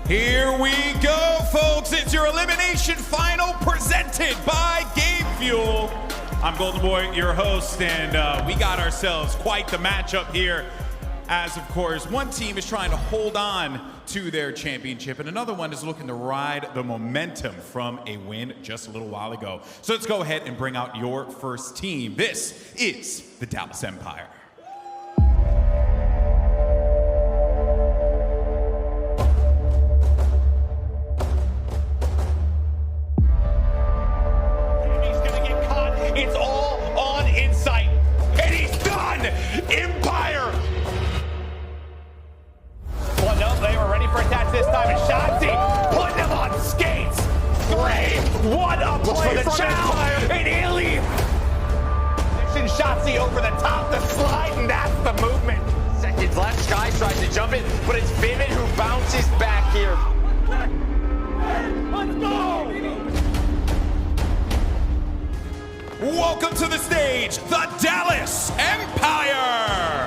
Here we go, folks. It's your elimination final presented by Game Fuel. I'm Golden Boy, your host, and we got ourselves quite the matchup here. As, of course, one team is trying to hold on to their championship, and another one is looking to ride the momentum from a win just a little while ago. So let's go ahead and bring out your first team. This is the Dallas Empire. It's all on Insight, and he's done! Empire! Well, no, they were ready for attacks this time, and Shotzzy putting them on skates! 3, what a play from Empire! And aLLeY! Shotzzy over the top, the slide, and that's the movement. Seconds left, Sky tries to jump it, but it's Vivid who bounces back here. Let's go! Welcome to the stage, the Dallas Empire!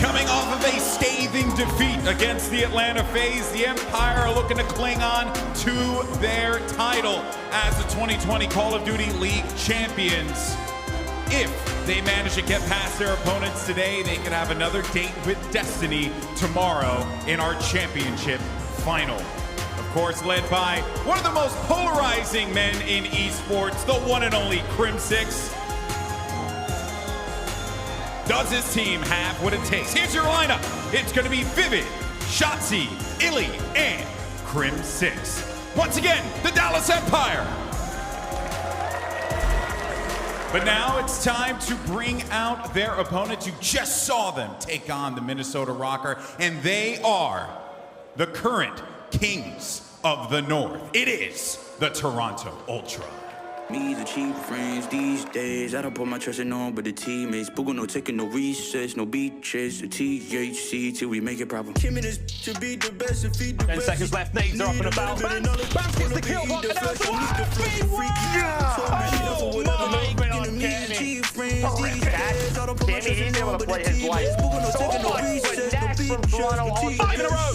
Coming off of a scathing defeat against the Atlanta FaZe, the Empire are looking to cling on to their title as the 2020 Call of Duty League champions. If they manage to get past their opponents today, they could have another date with Destiny tomorrow in our championship final. Of course, led by one of the most polarizing men in esports, the one and only Crimsix. Does his team have what it takes? Here's your lineup. It's going to be Vivid, Shotzzy, iLLeY, and Crimsix. Once again, the Dallas Empire. But now it's time to bring out their opponents. You just saw them take on the Minnesota Røkkr, and they are the current kings of the North. It is the Toronto Ultra. Me, the cheap friends these days. I don't put my trust in no one but the teammates. Boogle, no taking no recess, no beaches, the THC till we make it proper. Kim is to be the best and feed the 10 seconds left, nades are up and about. Bounce gets the kill, but and that's oh my goodness, Kenny. Kenny, he's able to play his life. So much, but Dax from Toronto all 5 in a row.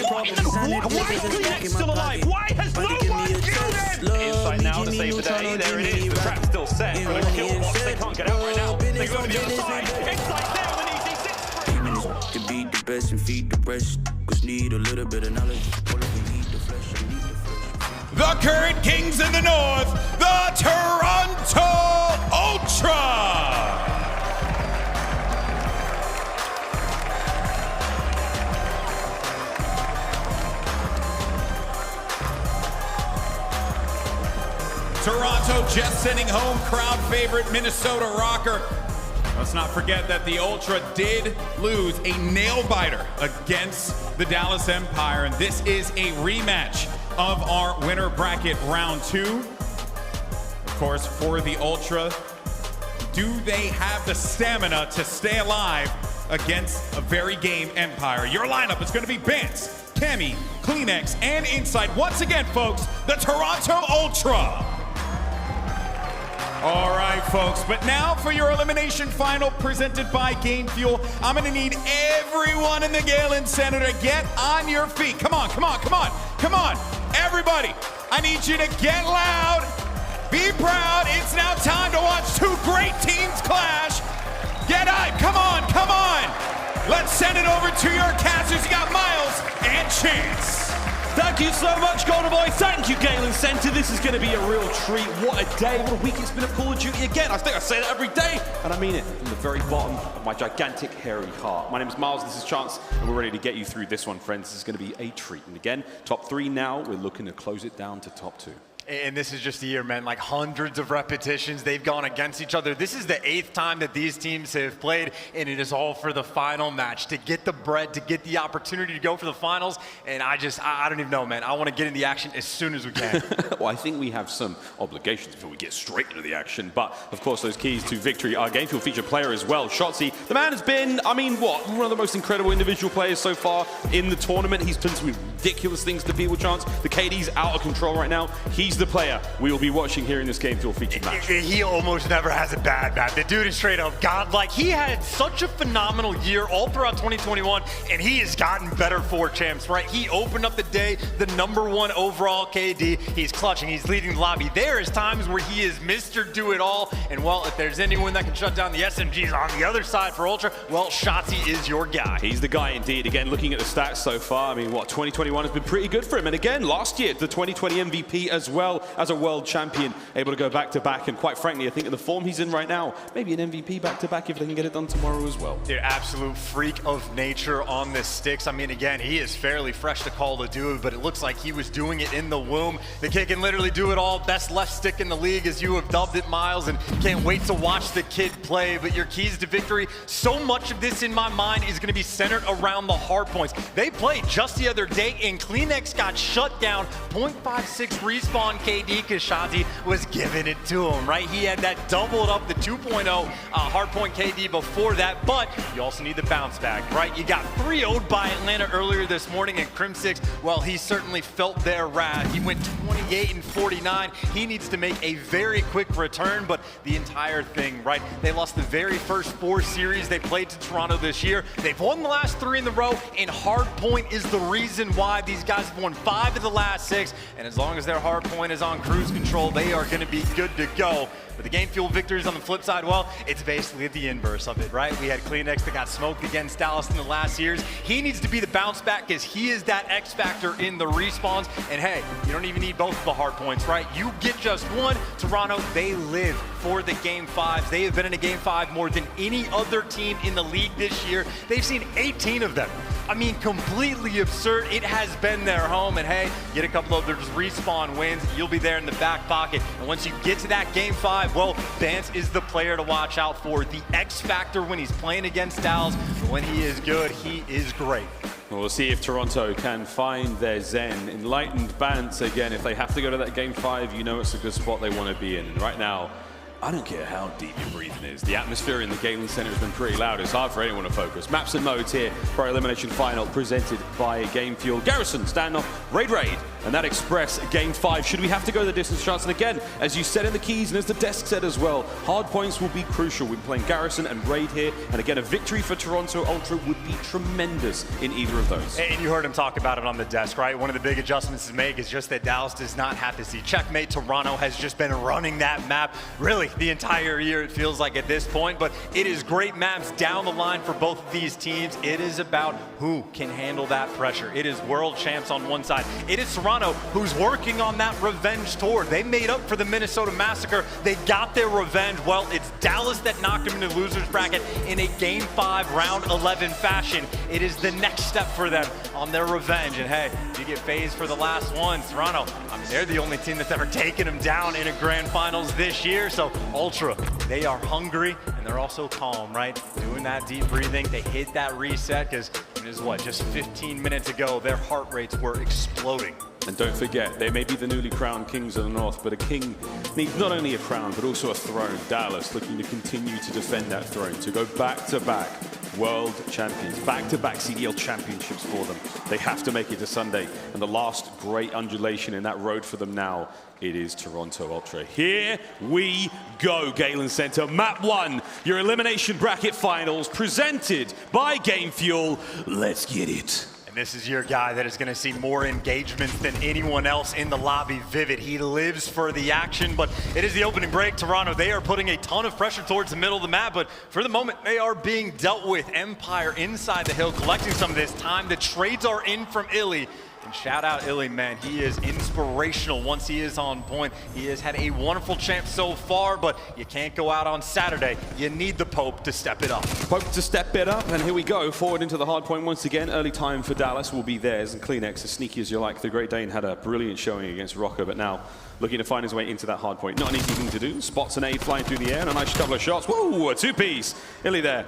Why is PaulEhx still alive? Why has no one killed him? Insight now to save the day. There it is. The trap's still set for the kill box. They can't get out right now. They go to the other side. Insight there with an easy 6. To be the best and feed the rest. Cause need a little bit of knowledge. The current kings in the North, the Toronto Ultra! Toronto just sending home crowd favorite Minnesota Røkkr. Let's not forget that the Ultra did lose a nail-biter against the Dallas Empire, and this is a rematch of our winner bracket round 2. Of course, for the Ultra, do they have the stamina to stay alive against a very game Empire? Your lineup is going to be Bance, Cammy, CleanX, and Insight. Once again, folks, the Toronto Ultra. All right, folks, but now for your elimination final presented by Game Fuel. I'm gonna need everyone in the Galen Center to get on your feet. Come on, come on, come on, come on. Everybody, I need you to get loud, be proud. It's now time to watch two great teams clash. Get up, come on, come on. Let's send it over to your casters. You got Miles and Chance. Thank you so much, Golden Boy. Thank you, Galen Center. This is going to be a real treat. What a day. What a week it's been of Call of Duty again. I think I say that every day, and I mean it from the very bottom of my gigantic, hairy heart. My name is Miles, this is Chance, and we're ready to get you through this one, friends. This is going to be a treat. And again, top 3 now. We're looking to close it down to top 2. And this is just a year, man, like hundreds of repetitions. They've gone against each other. This is the 8th time that these teams have played, and it is all for the final match, to get the bread, to get the opportunity to go for the finals. And I don't even know, man. I want to get in the action as soon as we can. Well, I think we have some obligations before we get straight into the action. But, of course, those keys to victory are Game Fuel feature player as well. Shotzzy, the man has been, I mean, what? One of the most incredible individual players so far in the tournament. He's done some ridiculous things to people, Chance. The KD's out of control right now. He's he's the player we will be watching here in this Game Fuel featured match. He almost never has a bad match. The dude is straight up godlike. He had such a phenomenal year all throughout 2021, and he has gotten better for champs, right? He opened up the day, the #1 overall KD. He's clutching, he's leading the lobby. There is times where he is Mr. Do-It-All, and well, if there's anyone that can shut down the SMGs on the other side for Ultra, well, Shotzzy is your guy. He's the guy indeed. Again, looking at the stats so far, I mean, what, 2021 has been pretty good for him. And again, last year, the 2020 MVP as well as a world champion, able to go back-to-back. And quite frankly, I think in the form he's in right now, maybe an MVP back-to-back if they can get it done tomorrow as well. Dude, absolute freak of nature on the sticks. I mean, again, he is fairly fresh to call to do it, but it looks like he was doing it in the womb. The kid can literally do it all. Best left stick in the league, as you have dubbed it, Miles, and can't wait to watch the kid play. But your keys to victory, so much of this in my mind is going to be centered around the hard points. They played just the other day, and Cleanex got shut down. 0.56 respawn KD, because Shotzzy was giving it to him, right? He had that doubled up the 2.0 hardpoint KD before that, but you also need the bounce back, right? You got 3-0'd by Atlanta earlier this morning, and Crimsix, well, he certainly felt their wrath. He went 28-49. He needs to make a very quick return, but the entire thing, right? They lost the very first 4 series they played to Toronto this year. They've won the last 3 in a row, and hardpoint is the reason why these guys have won 5 of the last 6, and as long as their hardpoint is on cruise control, they are going to be good to go. But the game fuel victories on the flip side, well, it's basically the inverse of it, right? We had Cleanex that got smoked against Dallas in the last years. He needs to be the bounce back because he is that X factor in the respawns. And hey, you don't even need both of the hard points, right? You get just one. Toronto, they live for the Game 5s. They have been in a Game 5 more than any other team in the league this year. They've seen 18 of them. I mean, completely absurd. It has been their home, and hey, get a couple of those respawn wins, you'll be there in the back pocket. And once you get to that Game 5, well, Vance is the player to watch out for. The X factor when he's playing against Dallas, but when he is good, he is great. Well, we'll see if Toronto can find their zen. Enlightened Bants, again, if they have to go to that Game 5, you know it's a good spot they want to be in. And right now, I don't care how deep your breathing is. The atmosphere in the Galen Center has been pretty loud. It's hard for anyone to focus. Maps and modes here for our Elimination Final presented by Game Fuel. Garrison, standoff, Raid, and that Express Game 5. Should we have to go the distance chance? And again, as you said in the keys and as the desk said as well, hard points will be crucial. We're playing Garrison and Raid here. And again, a victory for Toronto Ultra would be tremendous in either of those. And you heard him talk about it on the desk, right? One of the big adjustments to make is just that Dallas does not have to see checkmate. Toronto has just been running that map really the entire year, it feels like at this point, but it is great maps down the line for both of these teams. It is about who can handle that pressure. It is world champs on one side. It is Toronto who's working on that revenge tour. They made up for the Minnesota Massacre. They got their revenge. Well, it's Dallas that knocked them into the loser's bracket in a Game 5 round 11 fashion. It is the next step for them on their revenge. And hey, you get FaZe for the last one. Toronto, I mean, they're the only team that's ever taken them down in a grand finals this year. So Ultra, they are hungry and they're also calm, right? Doing that deep breathing. They hit that reset because it is what, just 15 minutes ago, their heart rates were exploding. And don't forget, they may be the newly crowned kings of the north, but a king needs not only a crown, but also a throne. Dallas looking to continue to defend that throne, to go back-to-back world champions, back-to-back CDL championships for them. They have to make it to Sunday. And the last great undulation in that road for them now, it is Toronto Ultra. Here we go, Galen Center. Map 1, your Elimination Bracket Finals, presented by Game Fuel. Let's get it. And this is your guy that is going to see more engagements than anyone else in the lobby. Vivid, he lives for the action, but it is the opening break. Toronto, they are putting a ton of pressure towards the middle of the map, but for the moment, they are being dealt with. Empire inside the hill, collecting some of this time. The trades are in from iLLeY. And shout out iLLeY, man. He is inspirational once he is on point. He has had a wonderful champ so far, but you can't go out on Saturday. You need the Pope to step it up. Pope to step it up, and here we go. Forward into the hard point once again. Early time for Dallas will be theirs, and Cleanex, as sneaky as you like. The Great Dane had a brilliant showing against Røkkr, but now looking to find his way into that hard point. Not an easy thing to do. Spots an aid flying through the air, and a nice couple of shots. Whoa, a two-piece. iLLeY there.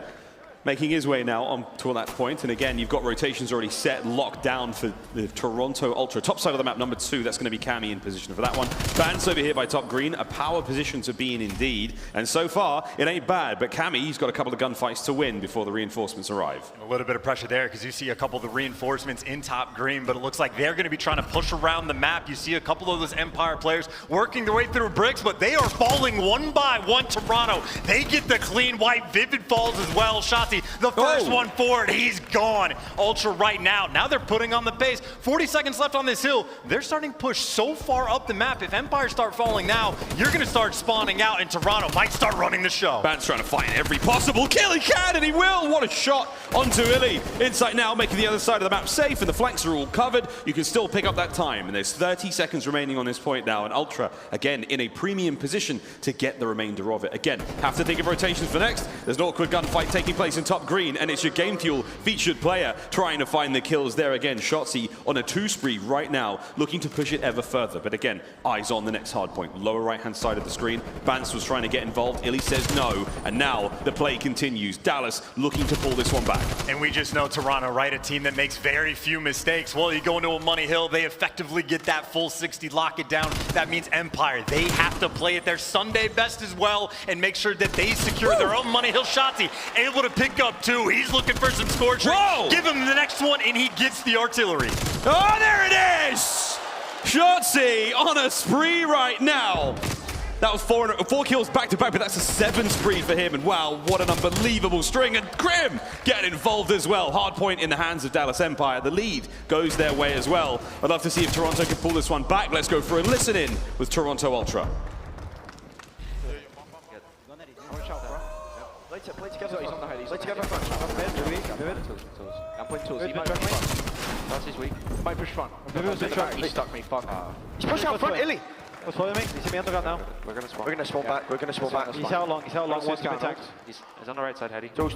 making his way now on to that point. And again, you've got rotations already set, locked down for the Toronto Ultra. Top side of the map, number 2, that's going to be Cammy in position for that one. Bans over here by top green, a power position to be in indeed. And so far, it ain't bad, but Cammy, he's got a couple of gunfights to win before the reinforcements arrive. A little bit of pressure there because you see a couple of the reinforcements in top green, but it looks like they're going to be trying to push around the map. You see a couple of those Empire players working their way through bricks, but they are falling one by one. Toronto, they get the clean wipe. Vivid falls as well. Shotzzy, the first one forward, he's gone. Ultra right now they're putting on the pace. 40 seconds left on this hill. They're starting to push so far up the map. If Empire start falling now, you're going to start spawning out, and Toronto might start running the show. Ban's trying to find every possible kill he can, and he will. What a shot onto iLLeY. Insight now, making the other side of the map safe, and the flanks are all covered. You can still pick up that time, and there's 30 seconds remaining on this point now, and Ultra, again, in a premium position to get the remainder of it. Again, have to think of rotations for next. There's an awkward gunfight taking place in top green, and it's your Game Fuel featured player trying to find the kills there again. Shotzzy on a 2 spree right now, looking to push it ever further. But again, eyes on the next hard point. Lower right-hand side of the screen. Bans was trying to get involved. iLLeY says no, and now the play continues. Dallas looking to pull this one back. And we just know Toronto, right? A team that makes very few mistakes. Well, you go into a money hill, they effectively get that full 60, lock it down. That means Empire, they have to play at their Sunday best as well and make sure that they secure their own money hill. Shotzzy able to pick up 2. He's looking for some score tree. Give him the next one, and he gets the artillery. Oh, there it is! Shotzzy on a spree right now. That was 4 kills back-to-back, but that's a 7 spree for him. And wow, what an unbelievable string. And Grim getting involved as well. Hard point in the hands of Dallas Empire. The lead goes their way as well. I'd love to see if Toronto can pull this one back. Let's go for a listen-in with Toronto Ultra. Play together, he's on the head. Play together front. I'm playing tools. He might push front. That's his weak. Might push front. He stuck me, fuck. He's pushing out front, iLLeY. What's following me? He's in the underground now. We're gonna spawn back. We're gonna spawn back. He's out long, one's been tagged. He's on the right side, Heady. Tools.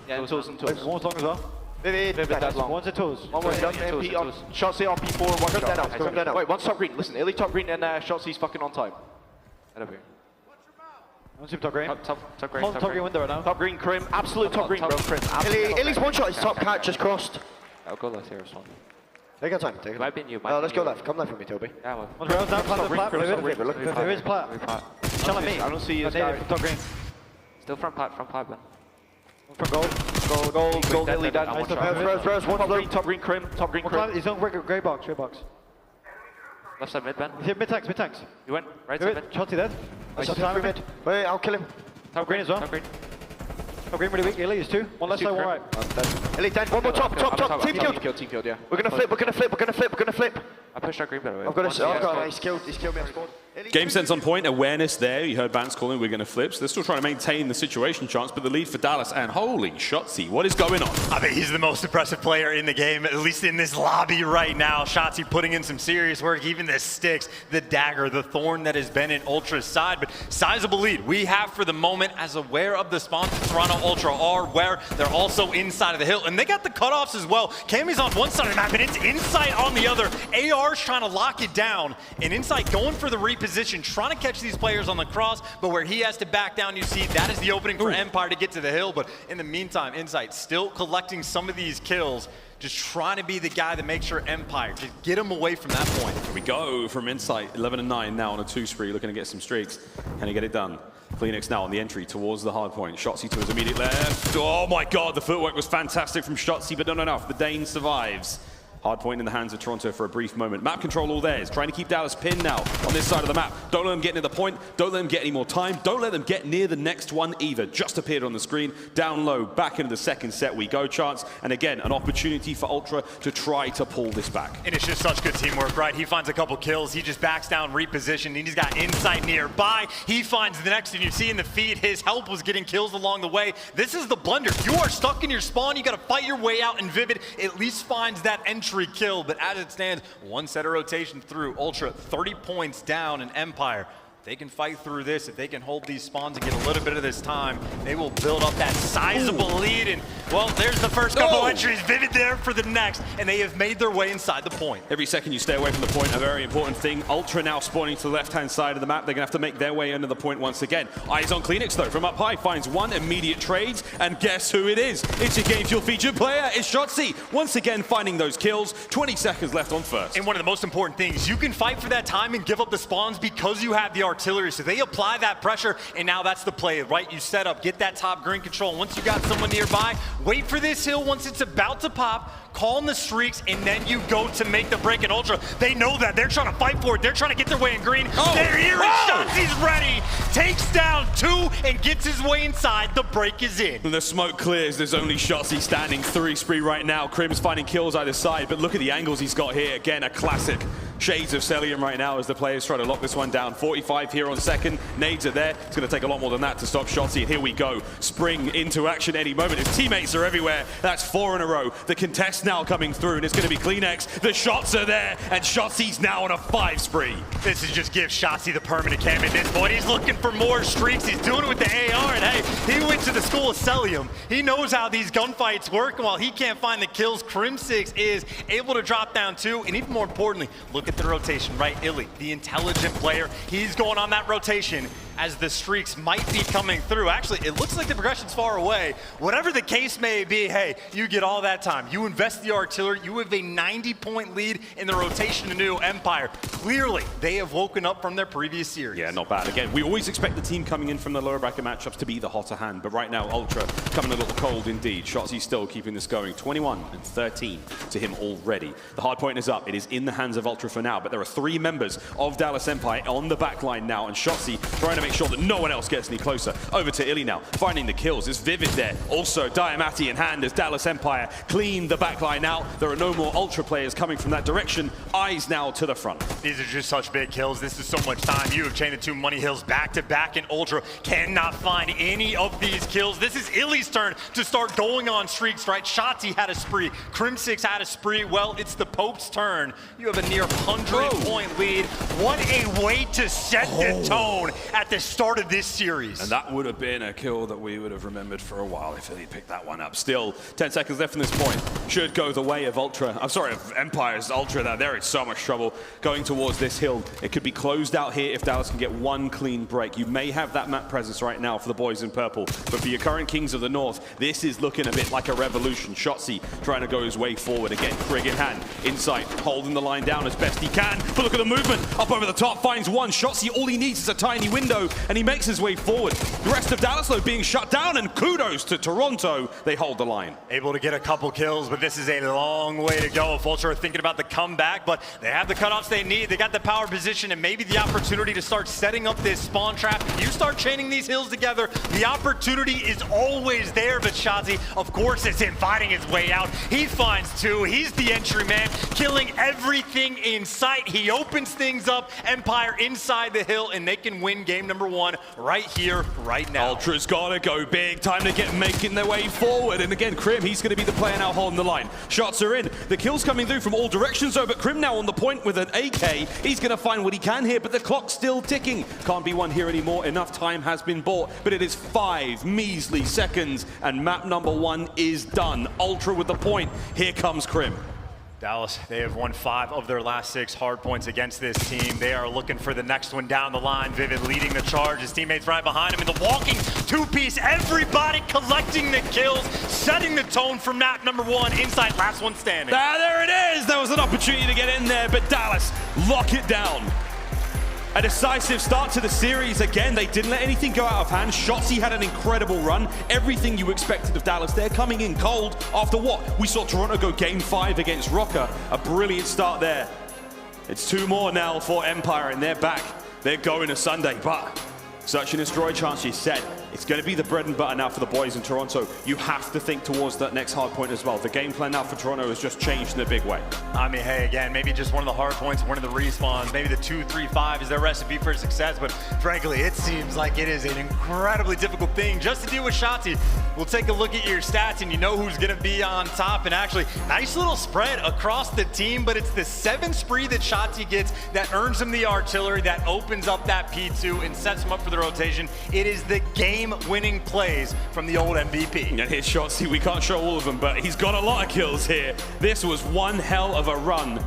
Yeah, tools and tools. One's long as well. That's long. One's a tools. One more done, MP on. Shotzzy on P4, one shot. Wait, one's top green. Listen, iLLeY top green and Shotzy's fucking on time. Head up here. One's top green. Top green. Top green window right now. Top green, Crim. Absolute top green, bro. iLLeY's one shot. His top cat just crossed. I'll go left here or something. Take your time. Might be you. No, let's go left. Come left with me, Toby. Yeah, well. One's round down, plat. There is plat. Tell me. I don't see you. Top green. Still front plat, man. From gold, iLLeY dead. Throws, one top green, Crim. He's on grey box. Left side mid, Ben. He's here, mid tanks. You went right side mid. Shotzzy dead. Mid. Wait, I'll kill him. Top green as well. Top green really weak. iLLeY is 2. One left side, one right. iLLeY dead. One more top. Team killed, yeah. We're gonna flip. I pushed our green, by the way. I've got a, he's killed me, I've scored. Game sense on point, awareness there. You heard Bans calling, we're going to flip. So they're still trying to maintain the situation chance, but the lead for Dallas, and holy Shotzzy, what is going on? I think he's the most impressive player in the game, at least in this lobby right now. Shotzzy putting in some serious work, even the sticks, the dagger, the thorn that has been in Ultra's side, but sizable lead we have for the moment. As aware of the sponsor, Toronto Ultra are where they're also inside of the hill, and they got the cutoffs as well. Cammy's on one side of the map, and it's Insight on the other. AR's trying to lock it down, and Insight going for the reposition, trying to catch these players on the cross, but where he has to back down, you see that is the opening for Empire to get to the hill. But in the meantime, Insight still collecting some of these kills, just trying to be the guy that makes sure Empire just get him away from that point. Here we go from Insight, 11-9 now on a 2 spree, looking to get some streaks. Can he get it done? PaulEhx now on the entry towards the hard point. Shotzzy to his immediate left. Oh my god, the footwork was fantastic from Shotzzy, but not enough. The Dane survives. Hard point in the hands of Toronto for a brief moment. Map control all theirs, trying to keep Dallas pinned now on this side of the map. Don't let them get near the point. Don't let them get any more time. Don't let them get near the next one either. Just appeared on the screen. Down low, back into the second set we go, chance. And again, an opportunity for Ultra to try to pull this back. And it's just such good teamwork, right? He finds a couple kills. He just backs down, repositioned, and he's got Insight nearby. He finds the next, and you see in the feed, his help was getting kills along the way. This is the blunder. You are stuck in your spawn. You got to fight your way out, and Vivid at least finds that entry kill. But as it stands, one set of rotation through. Ultra 30 points down, and Empire they can fight through this, if they can hold these spawns and get a little bit of this time, they will build up that sizable lead. And, well, there's the first couple entries. Vivid there for the next, and they have made their way inside the point. Every second you stay away from the point, a very important thing. Ultra now spawning to the left-hand side of the map. They're going to have to make their way into the point once again. Eyes on Cleanix, though, from up high. Finds one, immediate trades, and guess who it is? It's your Game Fuel featured player. It's Shotzzy. Once again, finding those kills. 20 seconds left on first. And one of the most important things, you can fight for that time and give up the spawns because you have the artillery. So they apply that pressure, and now that's the play, right? You set up, get that top green control. Once you got someone nearby, wait for this hill once it's about to pop, call in the streaks, and then you go to make the break. And Ultra, they know that. They're trying to fight for it. They're trying to get their way in green. They're here, and Shotzzy's ready. Takes down 2 and gets his way inside. The break is in. When the smoke clears, there's only Shotzzy standing 3 spree right now. Crim's finding kills either side, but look at the angles he's got here. Again, a classic. Shades of Cellium right now as the players try to lock this one down. 45 here on second. Nades are there. It's going to take a lot more than that to stop Shotzzy. And here we go. Spring into action any moment. His teammates are everywhere. That's 4 in a row. The contest now coming through, and it's going to be Cleanix. The shots are there, and Shotzi's now on a 5 spree. This is just give Shotzzy the permanent cam at this point. He's looking for more streaks. He's doing it with the AR, and hey, he went to the school of Cellium. He knows how these gunfights work, and while he can't find the kills, Crimsix is able to drop down 2, and even more importantly, look at the rotation, right? iLLeY, the intelligent player, he's going on that rotation as the streaks might be coming through. Actually, it looks like the progression's far away. Whatever the case may be, hey, you get all that time. You invest the artillery, you have a 90-point lead in the rotation to new Empire. Clearly, they have woken up from their previous series. Yeah, not bad. Again, we always expect the team coming in from the lower bracket matchups to be the hotter hand, but right now, Ultra coming a little cold indeed. Shotzzy still keeping this going. 21 and 13 to him already. The hard point is up. It is in the hands of Ultra for now, but there are 3 members of Dallas Empire on the back line now, and Shotzzy trying to make sure that no one else gets any closer. Over to iLLeY now, finding the kills. It's Vivid there. Also, Diamati in hand as Dallas Empire clean the back line out. There are no more Ultra players coming from that direction. Eyes now to the front. These are just such big kills. This is so much time. You have chained the 2 money hills back to back, and Ultra cannot find any of these kills. This is iLLeY's turn to start going on streaks, right? Shotzzy had a spree. Crimsix had a spree. Well, it's the Pope's turn. You have a near 100-point lead. What a way to set the tone at the start of this series. And that would have been a kill that we would have remembered for a while if iLLeY picked that one up. Still, 10 seconds left from this point. Should go the way of Ultra. I'm sorry, of Empire's Ultra there. They're in so much trouble going towards this hill. It could be closed out here if Dallas can get one clean break. You may have that map presence right now for the boys in purple, but for your current Kings of the North, this is looking a bit like a revolution. Shotzzy trying to go his way forward. Again, Krig in hand. Insight, holding the line down as best he can. But look at the movement. Up over the top, finds one. Shotzzy, all he needs is a tiny window, and he makes his way forward. The rest of Dallas, though, being shut down, and kudos to Toronto. They hold the line. Able to get a couple kills, but this is a long way to go. If Ultra are thinking about the comeback, but they have the cutoffs they need. They got the power position and maybe the opportunity to start setting up this spawn trap. If you start chaining these hills together, the opportunity is always there, but Shotzzy, of course, is him fighting his way out. He finds 2. He's the entry man, killing everything in sight. He opens things up. Empire inside the hill, and they can win game number 1 right here, right now. Ultra's gotta go big. Time to get making their way forward. And again, Crim, he's gonna be the player now holding the line. Shots are in. The kills coming through from all directions, though, but Crim now on the point with an AK. He's gonna find what he can here, but the clock's still ticking. Can't be one here anymore. Enough time has been bought, but it is 5 measly seconds, and map number 1 is done. Ultra with the point. Here comes Crim. Dallas, they have won 5 of their last 6 hard points against this team. They are looking for the next one down the line. Vivid leading the charge. His teammates right behind him in the walking 2-piece. Everybody collecting the kills, setting the tone for map number 1. Inside, last one standing. There it is. There was an opportunity to get in there, but Dallas lock it down. A decisive start to the series again. They didn't let anything go out of hand. Shotzzy had an incredible run. Everything you expected of Dallas. They're coming in cold after what? We saw Toronto go game 5 against Røkkr. A brilliant start there. It's 2 more now for Empire, and they're back. They're going to Sunday, but Search and Destroy, Chansey said, it's going to be the bread and butter now for the boys in Toronto. You have to think towards that next hard point as well. The game plan now for Toronto has just changed in a big way. I mean, hey, again, maybe just one of the hard points, one of the respawns, maybe the 2-3-5 is their recipe for success, but frankly, it seems like it is an incredibly difficult thing just to deal with Shotzzy. We'll take a look at your stats and you know who's going to be on top, and actually, nice little spread across the team, but it's the 7 spree that Shotzzy gets that earns him the artillery, that opens up that P2 and sets him up for the rotation. It is the game-winning plays from the old MVP. And here's Shotzzy. We can't show all of them, but he's got a lot of kills here. This was one hell of a run.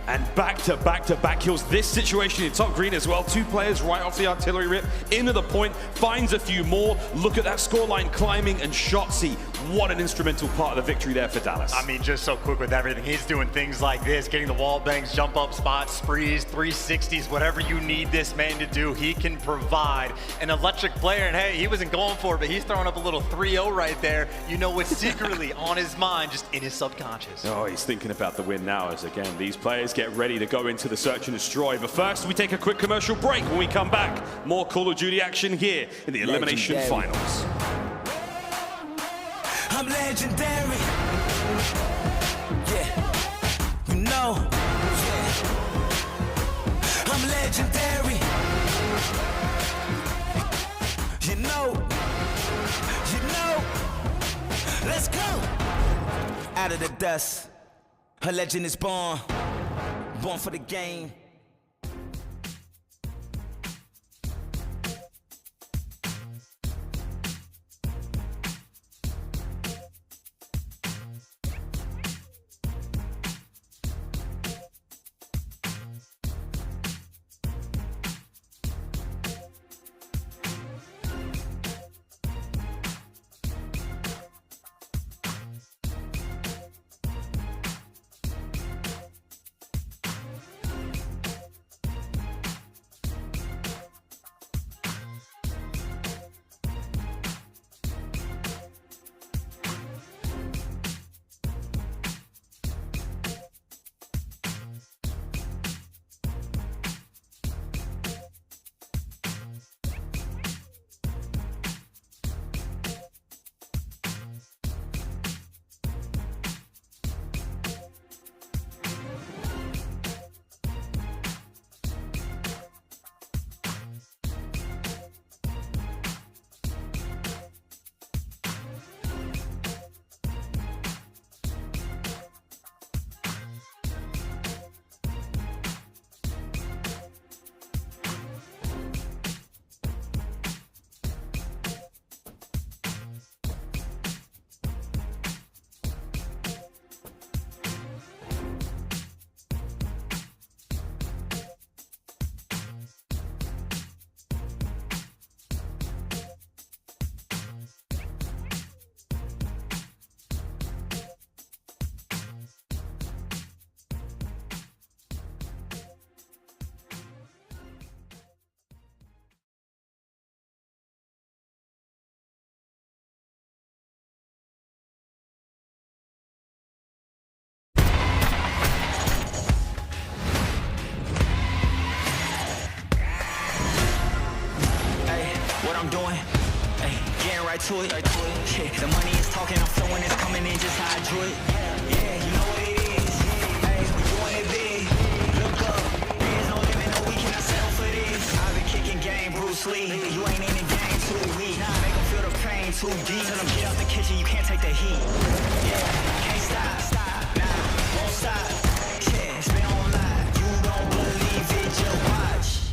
And back-to-back kills. This situation in top green as well. 2 players right off the artillery rip into the point, finds a few more. Look at that scoreline climbing, and Shotzzy, what an instrumental part of the victory there for Dallas. I mean, just so quick with everything. He's doing things like this, getting the wall bangs, jump up spots, sprees, 360s, whatever you need this man to do, he can provide. An electric player, and hey, he wasn't going for it, but he's throwing up a little 3-0 right there. You know what's secretly on his mind, just in his subconscious. Oh, he's thinking about the win now as, again, these players get ready to go into the search and destroy. But first, we take a quick commercial break. When we come back, more Call of Duty action here in the Elimination Finals. I'm legendary. Yeah, you know. Yeah. I'm legendary. You know. You know. Let's go. Out of the dust, a legend is born. Born for the game. I'm doing, hey, getting right to it. Yeah, the money is talking, I'm flowing, it's coming in just how I drew it. Yeah, you know what it is. Hey, we doing it big. Look up, there's no limit, no we cannot settle for this. I've been kicking game, Bruce Lee. You ain't in the game too weak. Make them feel the pain too deep. Tell them get out the kitchen, you can't take the heat. Yeah, can't stop, nah, won't stop. Yeah, it's been on live. You don't believe it, just watch.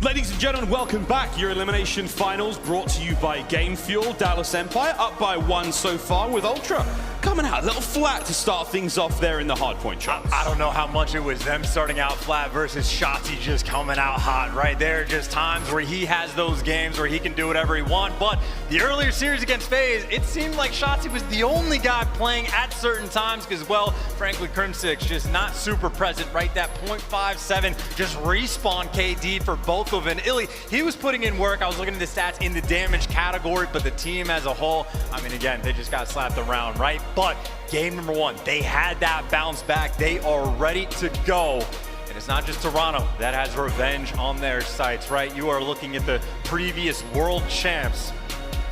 Ladies and gentlemen, welcome back. Your Elimination Finals brought to you by Game Fuel. Dallas Empire up by 1 so far, with Ultra coming out a little flat to start things off there in the hardpoint shots. I don't know how much it was them starting out flat versus Shotzzy just coming out hot right there. Just times where he has those games where he can do whatever he wants. But the earlier series against FaZe, it seemed like Shotzzy was the only guy playing at certain times because, well, frankly, Crimsix just not super present, right? That 0.57 just respawn KD for both of them. And iLLeY, he was putting in work. I was looking at the stats in the damage category, but the team as a whole, I mean, again, they just got slapped around, right? But game number 1, they had that bounce back. They are ready to go. And it's it's not just Toronto that has revenge on their sights, right? You are looking at the previous world champs,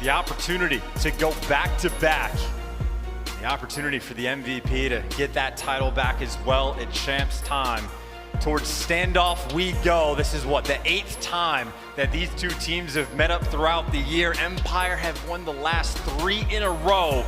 the opportunity to go back-to-back, the opportunity for the MVP to get that title back as well at champs time. Towards standoff we go. This is what, the 8th time that these two teams have met up throughout the year. Empire have won the last 3 in a row.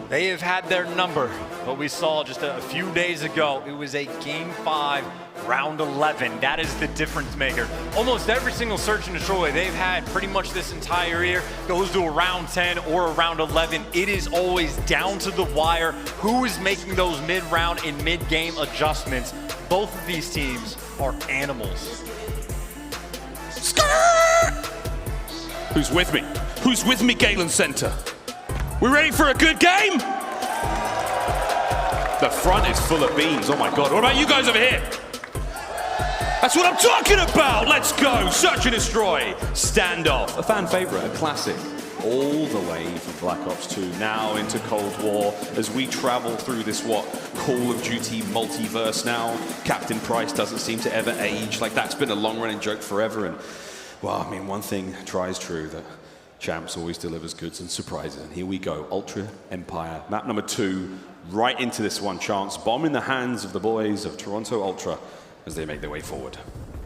They have had their number, but we saw just a few days ago, it was a Game 5, Round 11. That is the difference maker. Almost every single search and destroy they've had pretty much this entire year goes to a Round 10 or a Round 11. It is always down to the wire. Who is making those mid-round and mid-game adjustments? Both of these teams are animals. Who's with me? Who's with me, Galen Center? We ready for a good game? The front is full of beams, oh my God. What about you guys over here? That's what I'm talking about! Let's go, search and destroy. Standoff, a fan favorite, a classic. All the way from Black Ops 2, now into Cold War, as we travel through this, Call of Duty multiverse now. Captain Price doesn't seem to ever age, like that's been a long-running joke forever, and, well, I mean, one thing tries true, that Champs always delivers goods and surprises, and here we go, Ultra Empire, map number 2, right into this one, Chance, bomb in the hands of the boys of Toronto Ultra as they make their way forward.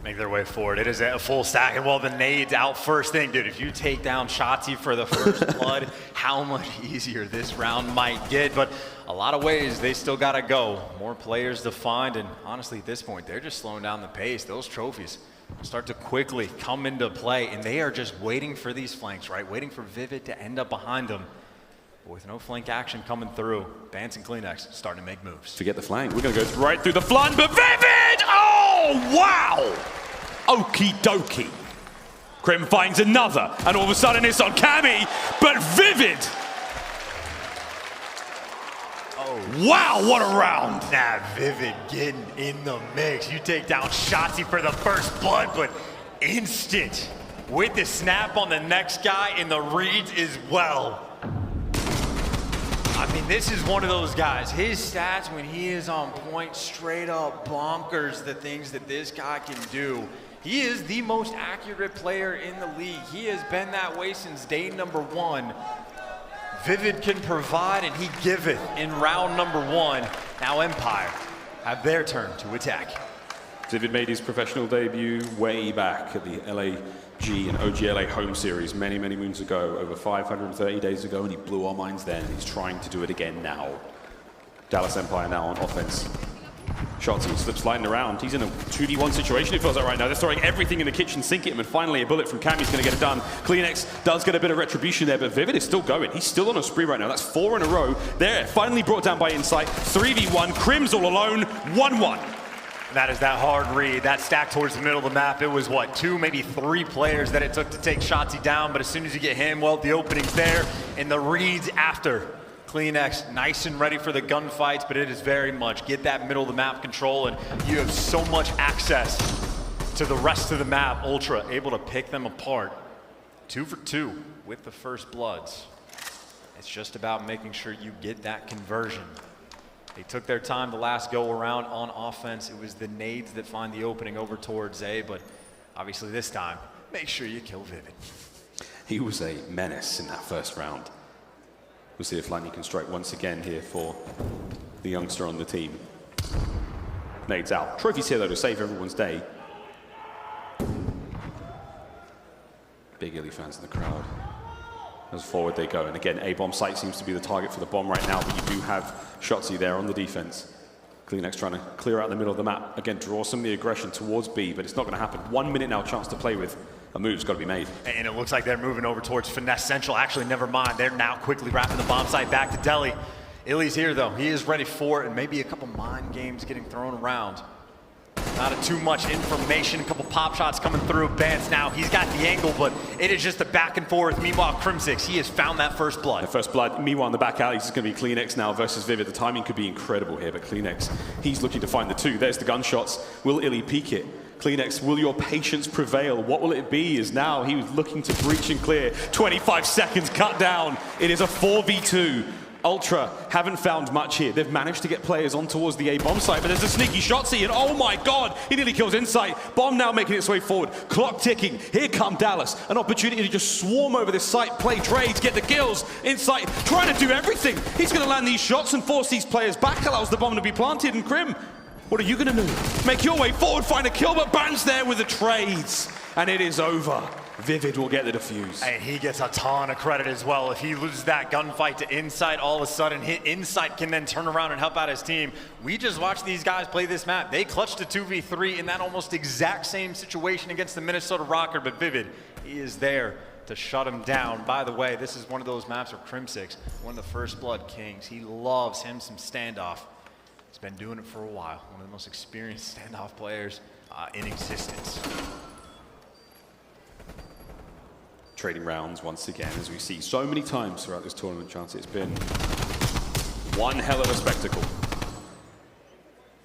Make their way forward. It is a full stack, and well, the nades out first thing. Dude, if you take down Shotzzy for the first blood, how much easier this round might get. But a lot of ways, they still got to go. More players to find, and honestly, at this point, they're just slowing down the pace. Those trophies start to quickly come into play, and they are just waiting for these flanks, right? Waiting for Vivid to end up behind them. But with no flank action coming through, Bance and Clayster starting to make moves. Forget the flank. We're going to go right through the flank, but Vivid! Oh, wow! Okie dokie. Crim finds another, and all of a sudden it's on Cammy, but Vivid! Oh, wow, what a round! Nah, Vivid getting in the mix. You take down Shotzzy for the first blood, but instant with the snap on the next guy in the reads as well. I mean, this is one of those guys. His stats when he is on point, straight up bonkers, the things that this guy can do. He is the most accurate player in the league. He has been that way since day number 1. Vivid can provide and he giveth in round number 1. Now Empire have their turn to attack. Vivid made his professional debut way back at the LAG and OGLA home series many, many moons ago, over 530 days ago, and he blew our minds then. He's trying to do it again now. Dallas Empire now on offense. Shotzzy slips sliding around. He's in a 2v1 situation, it feels like right now. They're throwing everything in the kitchen sink at him, and finally a bullet from Cammy's going to get it done. CleanX does get a bit of retribution there, but Vivid is still going. He's still on a spree right now. That's 4 in a row. They're finally brought down by Insight. 3v1, Crim's all alone, 1-1. That is that hard read, that stack towards the middle of the map. It was, what, 2, maybe 3 players that it took to take Shotzzy down, but as soon as you get him, well, the opening's there, and the reads after. CleanX nice and ready for the gunfights, but it is very much get that middle of the map control, and you have so much access to the rest of the map. Ultra able to pick them apart. 2 for 2 with the first bloods. It's just about making sure you get that conversion. They took their time the last go around on offense. It was the nades that find the opening over towards A, but obviously this time, make sure you kill Vivid. He was a menace in that first round. We'll see if Lightning can strike once again here for the youngster on the team. Nades out. Trophies here though to save everyone's day. Big iLLeY fans in the crowd. As forward they go, and again, A-bomb site seems to be the target for the bomb right now, but you do have Shotzzy there on the defense. CleanX trying to clear out the middle of the map. Again, draw some of the aggression towards B, but it's not going to happen. 1 minute now, chance to play with. A move's got to be made. And it looks like they're moving over towards Finesse Central. Actually, never mind. They're now quickly wrapping the bomb site back to Delhi. iLLeY's here, though. He is ready for it, and maybe a couple mind games getting thrown around. Not too much information, a couple pop shots coming through. Bance now, he's got the angle, but it is just a back and forth. Meanwhile, Crimsix, he has found that first blood. The first blood. Meanwhile, in the back alley, this is going to be CleanX now versus Vivid. The timing could be incredible here, but CleanX, he's looking to find the 2. There's the gunshots. Will iLLeY peek it? CleanX, will your patience prevail? What will it be? Is now he was looking to breach and clear. 25 seconds cut down. It is a 4v2. Ultra haven't found much here. They've managed to get players on towards the A bomb site, but there's a sneaky Shotzzy, and oh my god, he nearly kills Insight. Bomb now making its way forward. Clock ticking. Here come Dallas. An opportunity to just swarm over this site, play trades, get the kills. Insight trying to do everything. He's going to land these shots and force these players back, allows the bomb to be planted, and Crim, what are you going to do? Make your way forward, find a kill, but Band's there with the trades, and it is over. Vivid will get the defuse. And he gets a ton of credit as well. If he loses that gunfight to Insight, all of a sudden Insight can then turn around and help out his team. We just watched these guys play this map. They clutched a 2v3 in that almost exact same situation against the Minnesota Røkkr, but Vivid, he is there to shut him down. By the way, this is one of those maps where Crimsix, one of the First Blood Kings, he loves him some standoff. He's been doing it for a while. One of the most experienced standoff players in existence. Trading rounds once again, as we see so many times throughout this tournament, Chance. It's been one hell of a spectacle.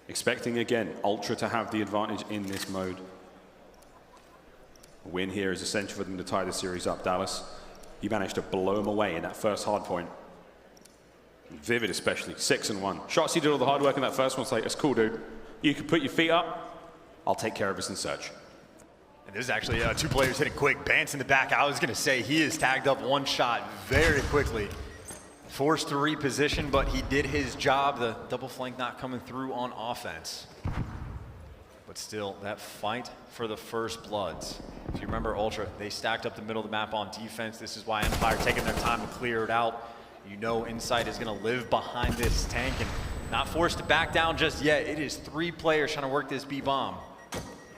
Expecting again Ultra to have the advantage in this mode. A win here is essential for them to tie the series up. Dallas, you managed to blow them away in that first hard point. Vivid especially, 6-1. Shotzzy did all the hard work in that first one. It's like, it's cool, dude. You can put your feet up. I'll take care of us in search. And there's actually two players hitting quick. Bance in the back. I was going to say he is tagged up one shot very quickly. Forced to reposition, but he did his job. The double flank not coming through on offense. But still, that fight for the First Bloods. If you remember Ultra, they stacked up the middle of the map on defense. This is why Empire taking their time to clear it out. You know Insight is going to live behind this tank and not forced to back down just yet. It is 3 players trying to work this B-bomb.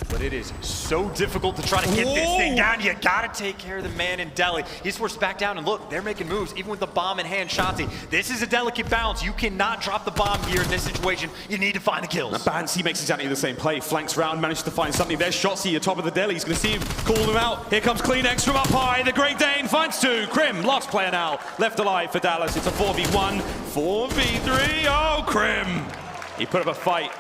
But it is so difficult to try to get this thing down. You gotta take care of the man in Delhi. He's forced to back down, and look, they're making moves, even with the bomb in hand. Shotzzy, this is a delicate balance. You cannot drop the bomb here in this situation. You need to find the kills. Bansi makes exactly the same play. Flanks round, manages to find something. There's Shotzzy at top of the Delhi. He's gonna see him call them out. Here comes Cleanex from up high. The Great Dane finds 2. Crim, last player now, left alive for Dallas. It's a 4v1, 4v3. Oh, Crim! He put up a fight.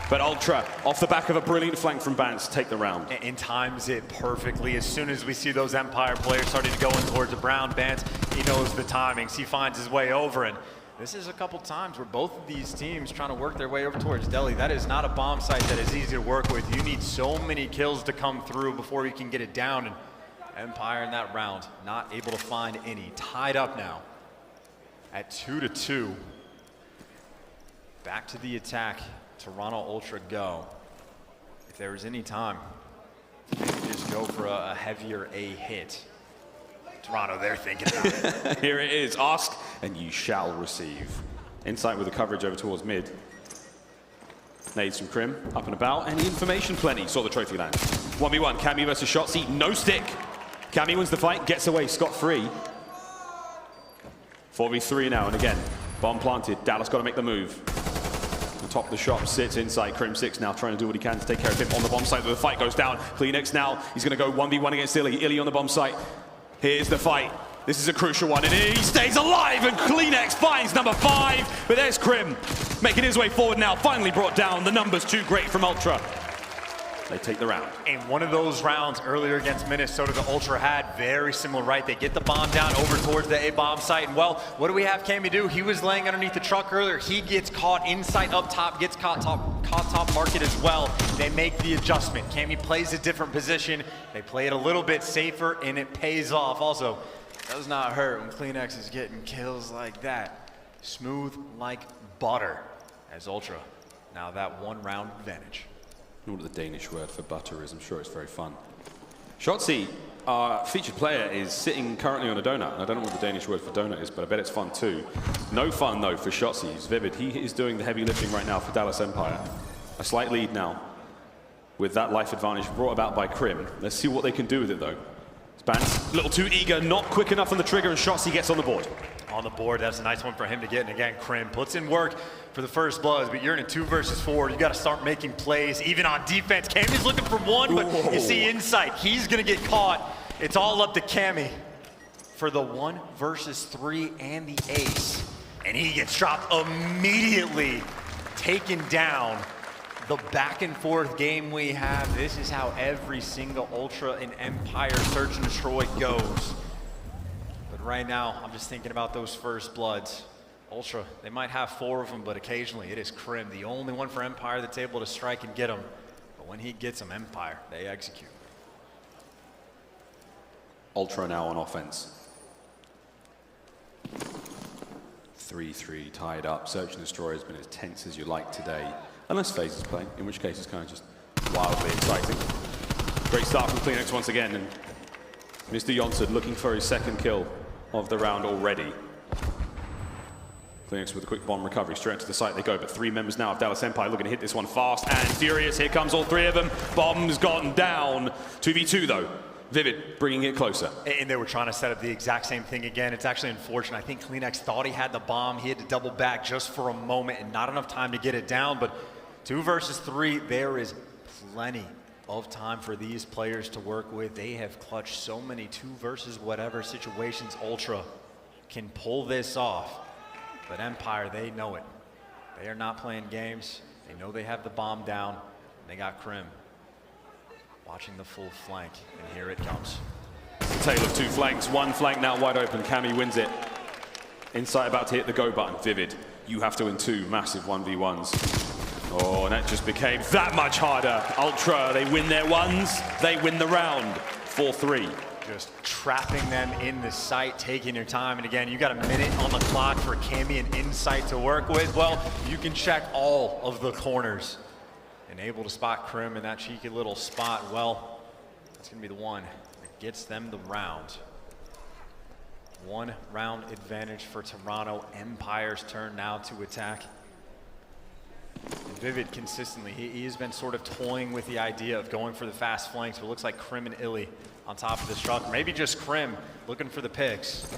But Ultra, off the back of a brilliant flank from Bance, take the round. And times it perfectly. As soon as we see those Empire players starting to go in towards the Brown, Bance, he knows the timings. He finds his way over, and this is a couple times where both of these teams trying to work their way over towards Delhi. That is not a bomb site that is easy to work with. You need so many kills to come through before you can get it down, and Empire in that round, not able to find any. Tied up now at 2-2. Back to the attack. Toronto Ultra go. If there was any time, they could just go for a heavier A hit. Toronto, they're thinking about it. Here it is. Ask and you shall receive. Insight with the coverage over towards mid. Nades from Crim, up and about. Any information? Plenty. Saw the trophy land. 1v1, Cammy versus Shotzzy. No stick. Cammy wins the fight, gets away scot-free. 4v3 now, and again, bomb planted. Dallas got to make the move. Top of the shop sits inside. Crimsix now trying to do what he can to take care of him on the bomb site. The fight goes down. Cleanex now. He's going to go 1v1 against iLLeY. iLLeY on the bomb site. Here's the fight. This is a crucial one, and he stays alive, and Cleanex finds number 5. But there's Crim making his way forward now. Finally brought down. The numbers too great from Ultra. They take the round. And one of those rounds earlier against Minnesota, the Ultra had very similar, right? They get the bomb down over towards the A bomb site, and well, what do we have Cammy do? He was laying underneath the truck earlier. He gets caught Insight up top, gets caught top market as well. They make the adjustment. Cammy plays a different position. They play it a little bit safer, and it pays off. Also, does not hurt when Cleanex is getting kills like that. Smooth like butter as Ultra. Now that 1 round advantage. I don't know what the Danish word for butter is. I'm sure it's very fun. Shotzzy, our featured player, is sitting currently on a donut. I don't know what the Danish word for donut is, but I bet it's fun too. No fun though for Shotzzy. He's Vivid. He is doing the heavy lifting right now for Dallas Empire. A slight lead now with that life advantage brought about by Crim. Let's see what they can do with it though. Spans, a little too eager, not quick enough on the trigger, and Shotzzy gets on the board. On the board, that's a nice one for him to get. And again, Crim puts in work for the First Bloods, but you're in a 2 versus 4. You got to start making plays, even on defense. Cammy's looking for 1, but you see Insight. He's going to get caught. It's all up to Cammy for the 1 versus 3 and the ace. And he gets dropped immediately, taken down. The back and forth game we have, this is how every single Ultra and Empire Search and Destroy goes. But right now, I'm just thinking about those First Bloods. Ultra, they might have 4 of them, but occasionally it is Crim, the only one for Empire that's able to strike and get them. But when he gets them, Empire, they execute. Ultra now on offense. 3-3 tied up. Search and Destroy has been as tense as you like today. Unless FaZe is playing, in which case it's kind of just wildly exciting. Great start from Cleanex once again, and Mr. Jonsson looking for his 2nd kill of the round already. Cleanex with a quick bomb recovery, straight to the site they go, but 3 members now of Dallas Empire looking to hit this one fast and furious. Here comes all 3 of them. Bomb's gone down. 2v2 though. Vivid bringing it closer. And they were trying to set up the exact same thing again. It's actually unfortunate. I think Cleanex thought he had the bomb. He had to double back just for a moment and not enough time to get it down. But 2 versus 3, there is plenty of time for these players to work with. They have clutched so many 2 versus whatever situations. Ultra can pull this off. But Empire, they know it. They are not playing games. They know they have the bomb down. And they got Crim watching the full flank, and here it comes. It's a tale of 2 flanks. 1 flank now wide open. Cammy wins it. Insight about to hit the go button. Vivid, you have to win 2 massive 1v1s. Oh, and that just became that much harder. Ultra, they win their 1s. They win the round. 4-3. Just trapping them in the site, taking your time. And again, you got a minute on the clock for Cammy and Insight to work with. Well, you can check all of the corners. And able to spot Crim in that cheeky little spot. Well, that's going to be the one that gets them the round. 1 round advantage for Toronto. Empire's turn now to attack. And Vivid consistently, he has been sort of toying with the idea of going for the fast flanks, but it looks like Crim and iLLeY on top of this truck. Maybe just Crim looking for the picks.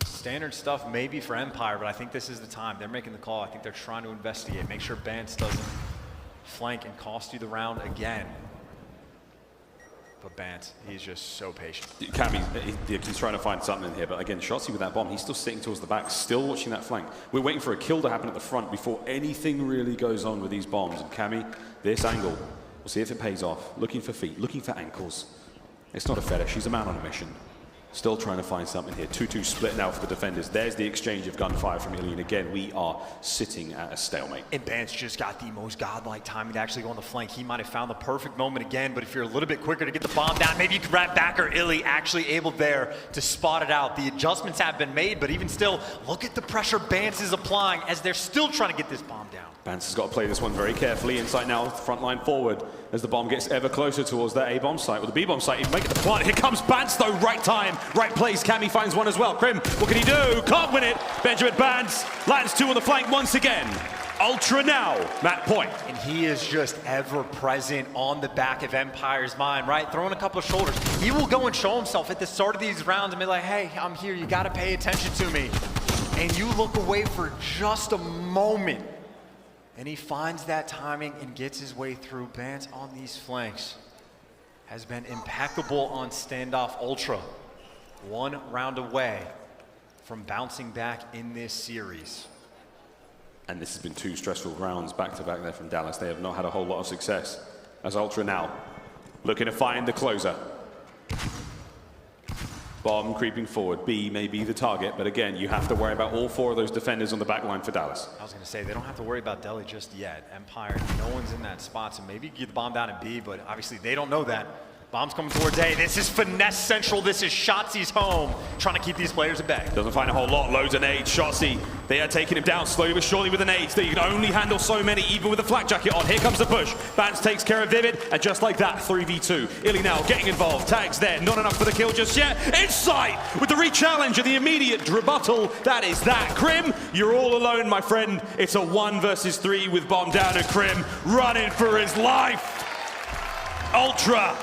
Standard stuff maybe for Empire, but I think this is the time. They're making the call. I think they're trying to investigate, make sure Bance doesn't flank and cost you the round again. But Bance, he's just so patient. Cammy, he's trying to find something in here, but again, Shotzzy with that bomb, he's still sitting towards the back, still watching that flank. We're waiting for a kill to happen at the front before anything really goes on with these bombs. And Cammy, this angle, we'll see if it pays off. Looking for feet, looking for ankles. It's not a fetish, he's a man on a mission. Still trying to find something here. 2-2 split now for the defenders. There's the exchange of gunfire from iLLeY. And again, we are sitting at a stalemate. And Bance just got the most godlike timing to actually go on the flank. He might have found the perfect moment again, but if you're a little bit quicker to get the bomb down, maybe you could wrap back, or iLLeY actually able there to spot it out. The adjustments have been made, but even still, look at the pressure Bance is applying as they're still trying to get this bomb down. Bance has got to play this one very carefully. Insight now, front line forward, as the bomb gets ever closer towards that A-bomb site. With the B-bomb site, he's making the plant. Here comes Bance though, right time, right place. Cammy finds one as well. Crim, what can he do? Can't win it. Benjamin Bance lands 2 on the flank once again. Ultra now, Matt point. And he is just ever present on the back of Empire's mind, right? Throwing a couple of shoulders. He will go and show himself at the start of these rounds and be like, hey, I'm here, you gotta pay attention to me. And you look away for just a moment. And he finds that timing and gets his way through. Bance on these flanks has been impeccable on standoff. Ultra, 1 round away from bouncing back in this series. And this has been 2 stressful rounds back-to-back there from Dallas. They have not had a whole lot of success. As Ultra now looking to find the closer. Bomb creeping forward. B may be the target, but again, you have to worry about all 4 of those defenders on the back line for Dallas. I was going to say, they don't have to worry about Deli just yet. Empire, no one's in that spot, so maybe you get the bomb down in B, but obviously they don't know that. Bomb's coming towards A. This is Finesse Central. This is Shotzzy's home. Trying to keep these players at bay. Doesn't find a whole lot. Loads of nades. Shotzzy, they are taking him down slowly but surely with the nades. They can only handle so many, even with a flak jacket on. Here comes the push. Bance takes care of Vivid, and just like that, 3v2. iLLeY now getting involved. Tags there. Not enough for the kill just yet. Insight with the re-challenge and the immediate rebuttal. That is that. Crim, you're all alone, my friend. It's a 1 versus 3 with bomb down to Crim. Running for his life. Ultra.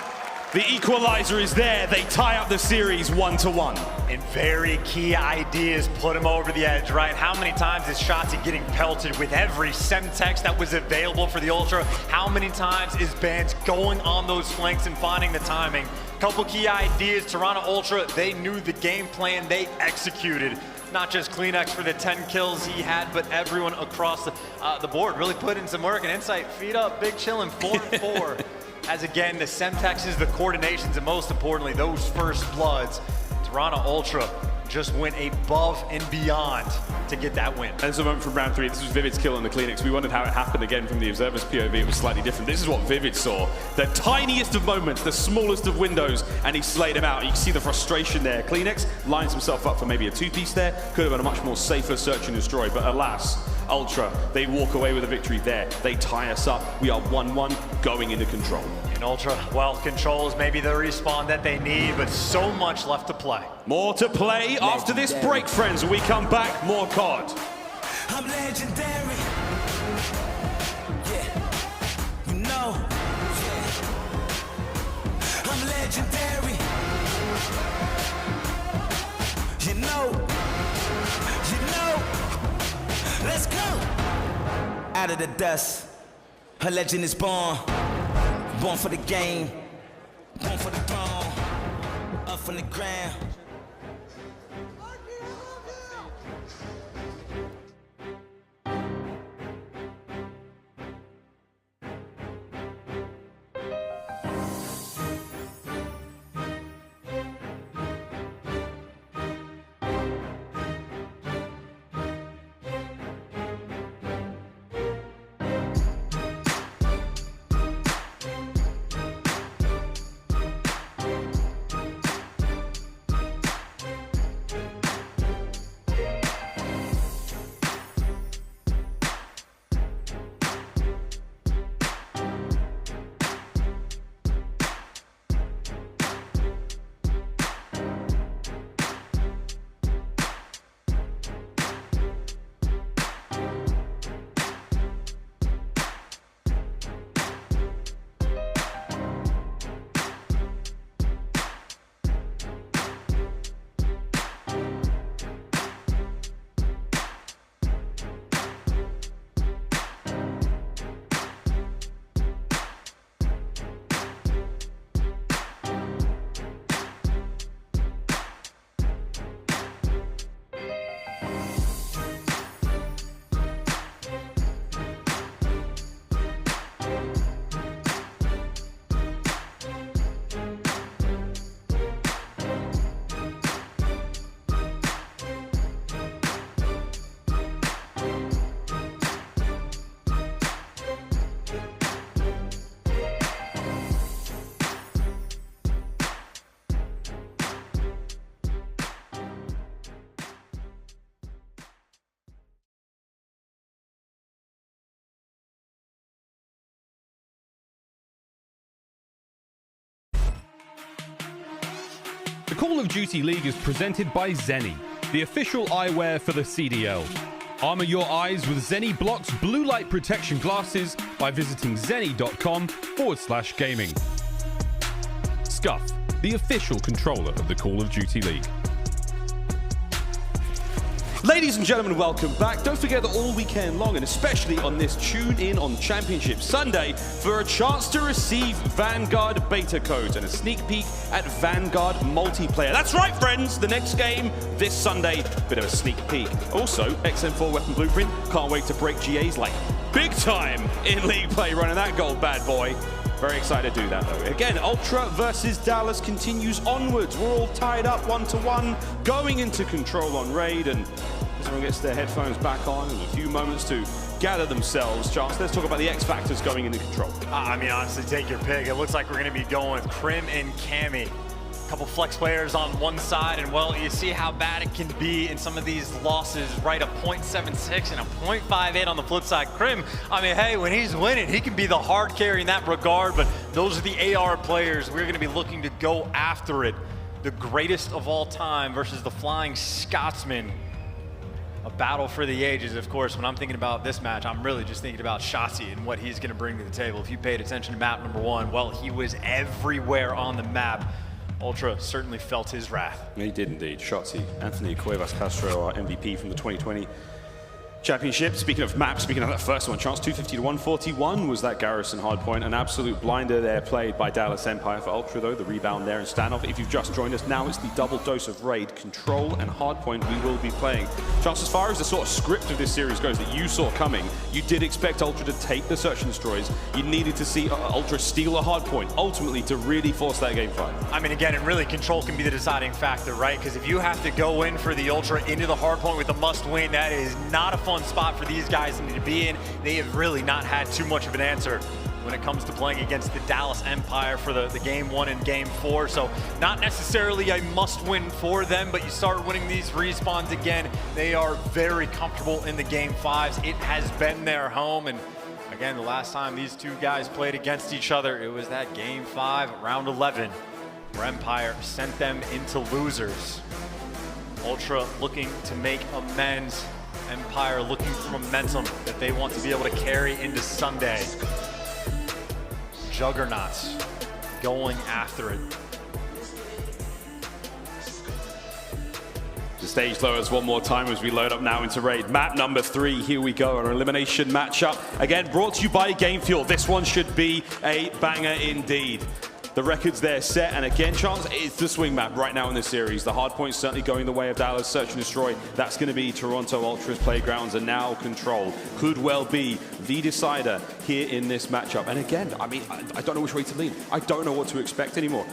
The equalizer is there. They tie up the series 1-1. And very key ideas put him over the edge, right? How many times is Shotzzy getting pelted with every Semtex that was available for the Ultra? How many times is Bance going on those flanks and finding the timing? Couple key ideas. Toronto Ultra, they knew the game plan. They executed. Not just Cleanex for the 10 kills he had, but everyone across the board really put in some work. And Insight, feet up, big chillin', 4-4. As again, the Semtexes, the coordinations, and most importantly, those first bloods. Toronto Ultra just went above and beyond to get that win. And this is a moment from round 3. This was Vivid's kill on the Cleanix. We wondered how it happened again from the observer's POV. It was slightly different. This is what Vivid saw. The tiniest of moments, the smallest of windows, and he slayed him out. You can see the frustration there. Cleanix lines himself up for maybe a 2-piece there. Could have been a much more safer search and destroy, but alas, Ultra, they walk away with a victory there. They tie us up. We are 1-1 going into Control. And Ultra, well, Control is maybe the respawn that they need, but so much left to play. More to play after this break, friends. When we come back, more COD. I'm legendary. Yeah, you know. Yeah. I'm legendary. You know. Let's go. Out of the dust, a legend is born. Born for the game, born for the throne. Up from the ground. The Call of Duty League is presented by Seany, the official eyewear for the CDL. Armor your eyes with Seany Blocks blue light protection glasses by visiting seany.com/gaming. Scuff, the official controller of the Call of Duty League. Ladies and gentlemen, welcome back. Don't forget that all weekend long, and especially on this Tune In on Championship Sunday, for a chance to receive Vanguard beta codes and a sneak peek at Vanguard multiplayer. That's right, friends, the next game this Sunday, bit of a sneak peek. Also, XM4 Weapon Blueprint, can't wait to break GA's like big time in league play, running that gold bad boy. Very excited to do that, though. Again, Ultra versus Dallas continues onwards. We're all tied up 1-1, going into Control on Raid, and everyone gets their headphones back on and a few moments to gather themselves. Chance, let's talk about the X factors going into Control. I mean, honestly, take your pick. It looks like we're going to be going with Crim and Cammy. A couple flex players on one side, and well, you see how bad it can be in some of these losses, right? A .76 and a .58 on the flip side. Crim, I mean, hey, when he's winning, he can be the hard carry in that regard, but those are the AR players. We're going to be looking to go after it. The greatest of all time versus the Flying Scotsman. A battle for the ages, of course. When I'm thinking about this match, I'm really just thinking about Shotzzy and what he's going to bring to the table. If you paid attention to map number 1, well, he was everywhere on the map. Ultra certainly felt his wrath. He did indeed. Shotzzy, Anthony Cuevas Castro, our MVP from the 2020 Championship. Speaking of maps, speaking of that first one, chance 250 to 141 was that Garrison hardpoint. An absolute blinder there played by Dallas Empire for Ultra though. The rebound there and standoff. If you've just joined us, now it's the double dose of raid, control and hardpoint we will be playing. Chance, as far as the sort of script of this series goes that you saw coming, you did expect Ultra to take the search and destroys. You needed to see Ultra steal a hardpoint, ultimately to really force that game 5. I mean, again, and really control can be the deciding factor, right? Because if you have to go in for the Ultra into the hardpoint with a must-win, that is not a fun spot for these guys to be in. They have really not had too much of an answer when it comes to playing against the Dallas Empire for the game 1 and game 4. So not necessarily a must-win for them, but you start winning these respawns again, they are very comfortable in the game 5s. It has been their home, and again, the last time these two guys played against each other, it was that game 5, round 11, where Empire sent them into losers. Ultra looking to make amends. Empire looking for momentum that they want to be able to carry into Sunday. Juggernauts going after it. The stage lowers one more time as we load up now into raid. Map number 3, here we go, an elimination matchup. Again, brought to you by Game Fuel. This one should be a banger indeed. The record's there set, and again, Chance, it's the swing map right now in this series. The hard point's certainly going the way of Dallas, search and destroy. That's going to be Toronto Ultra's playgrounds, and now control could well be the decider here in this matchup. And again, I mean, I don't know which way to lean. I don't know what to expect anymore.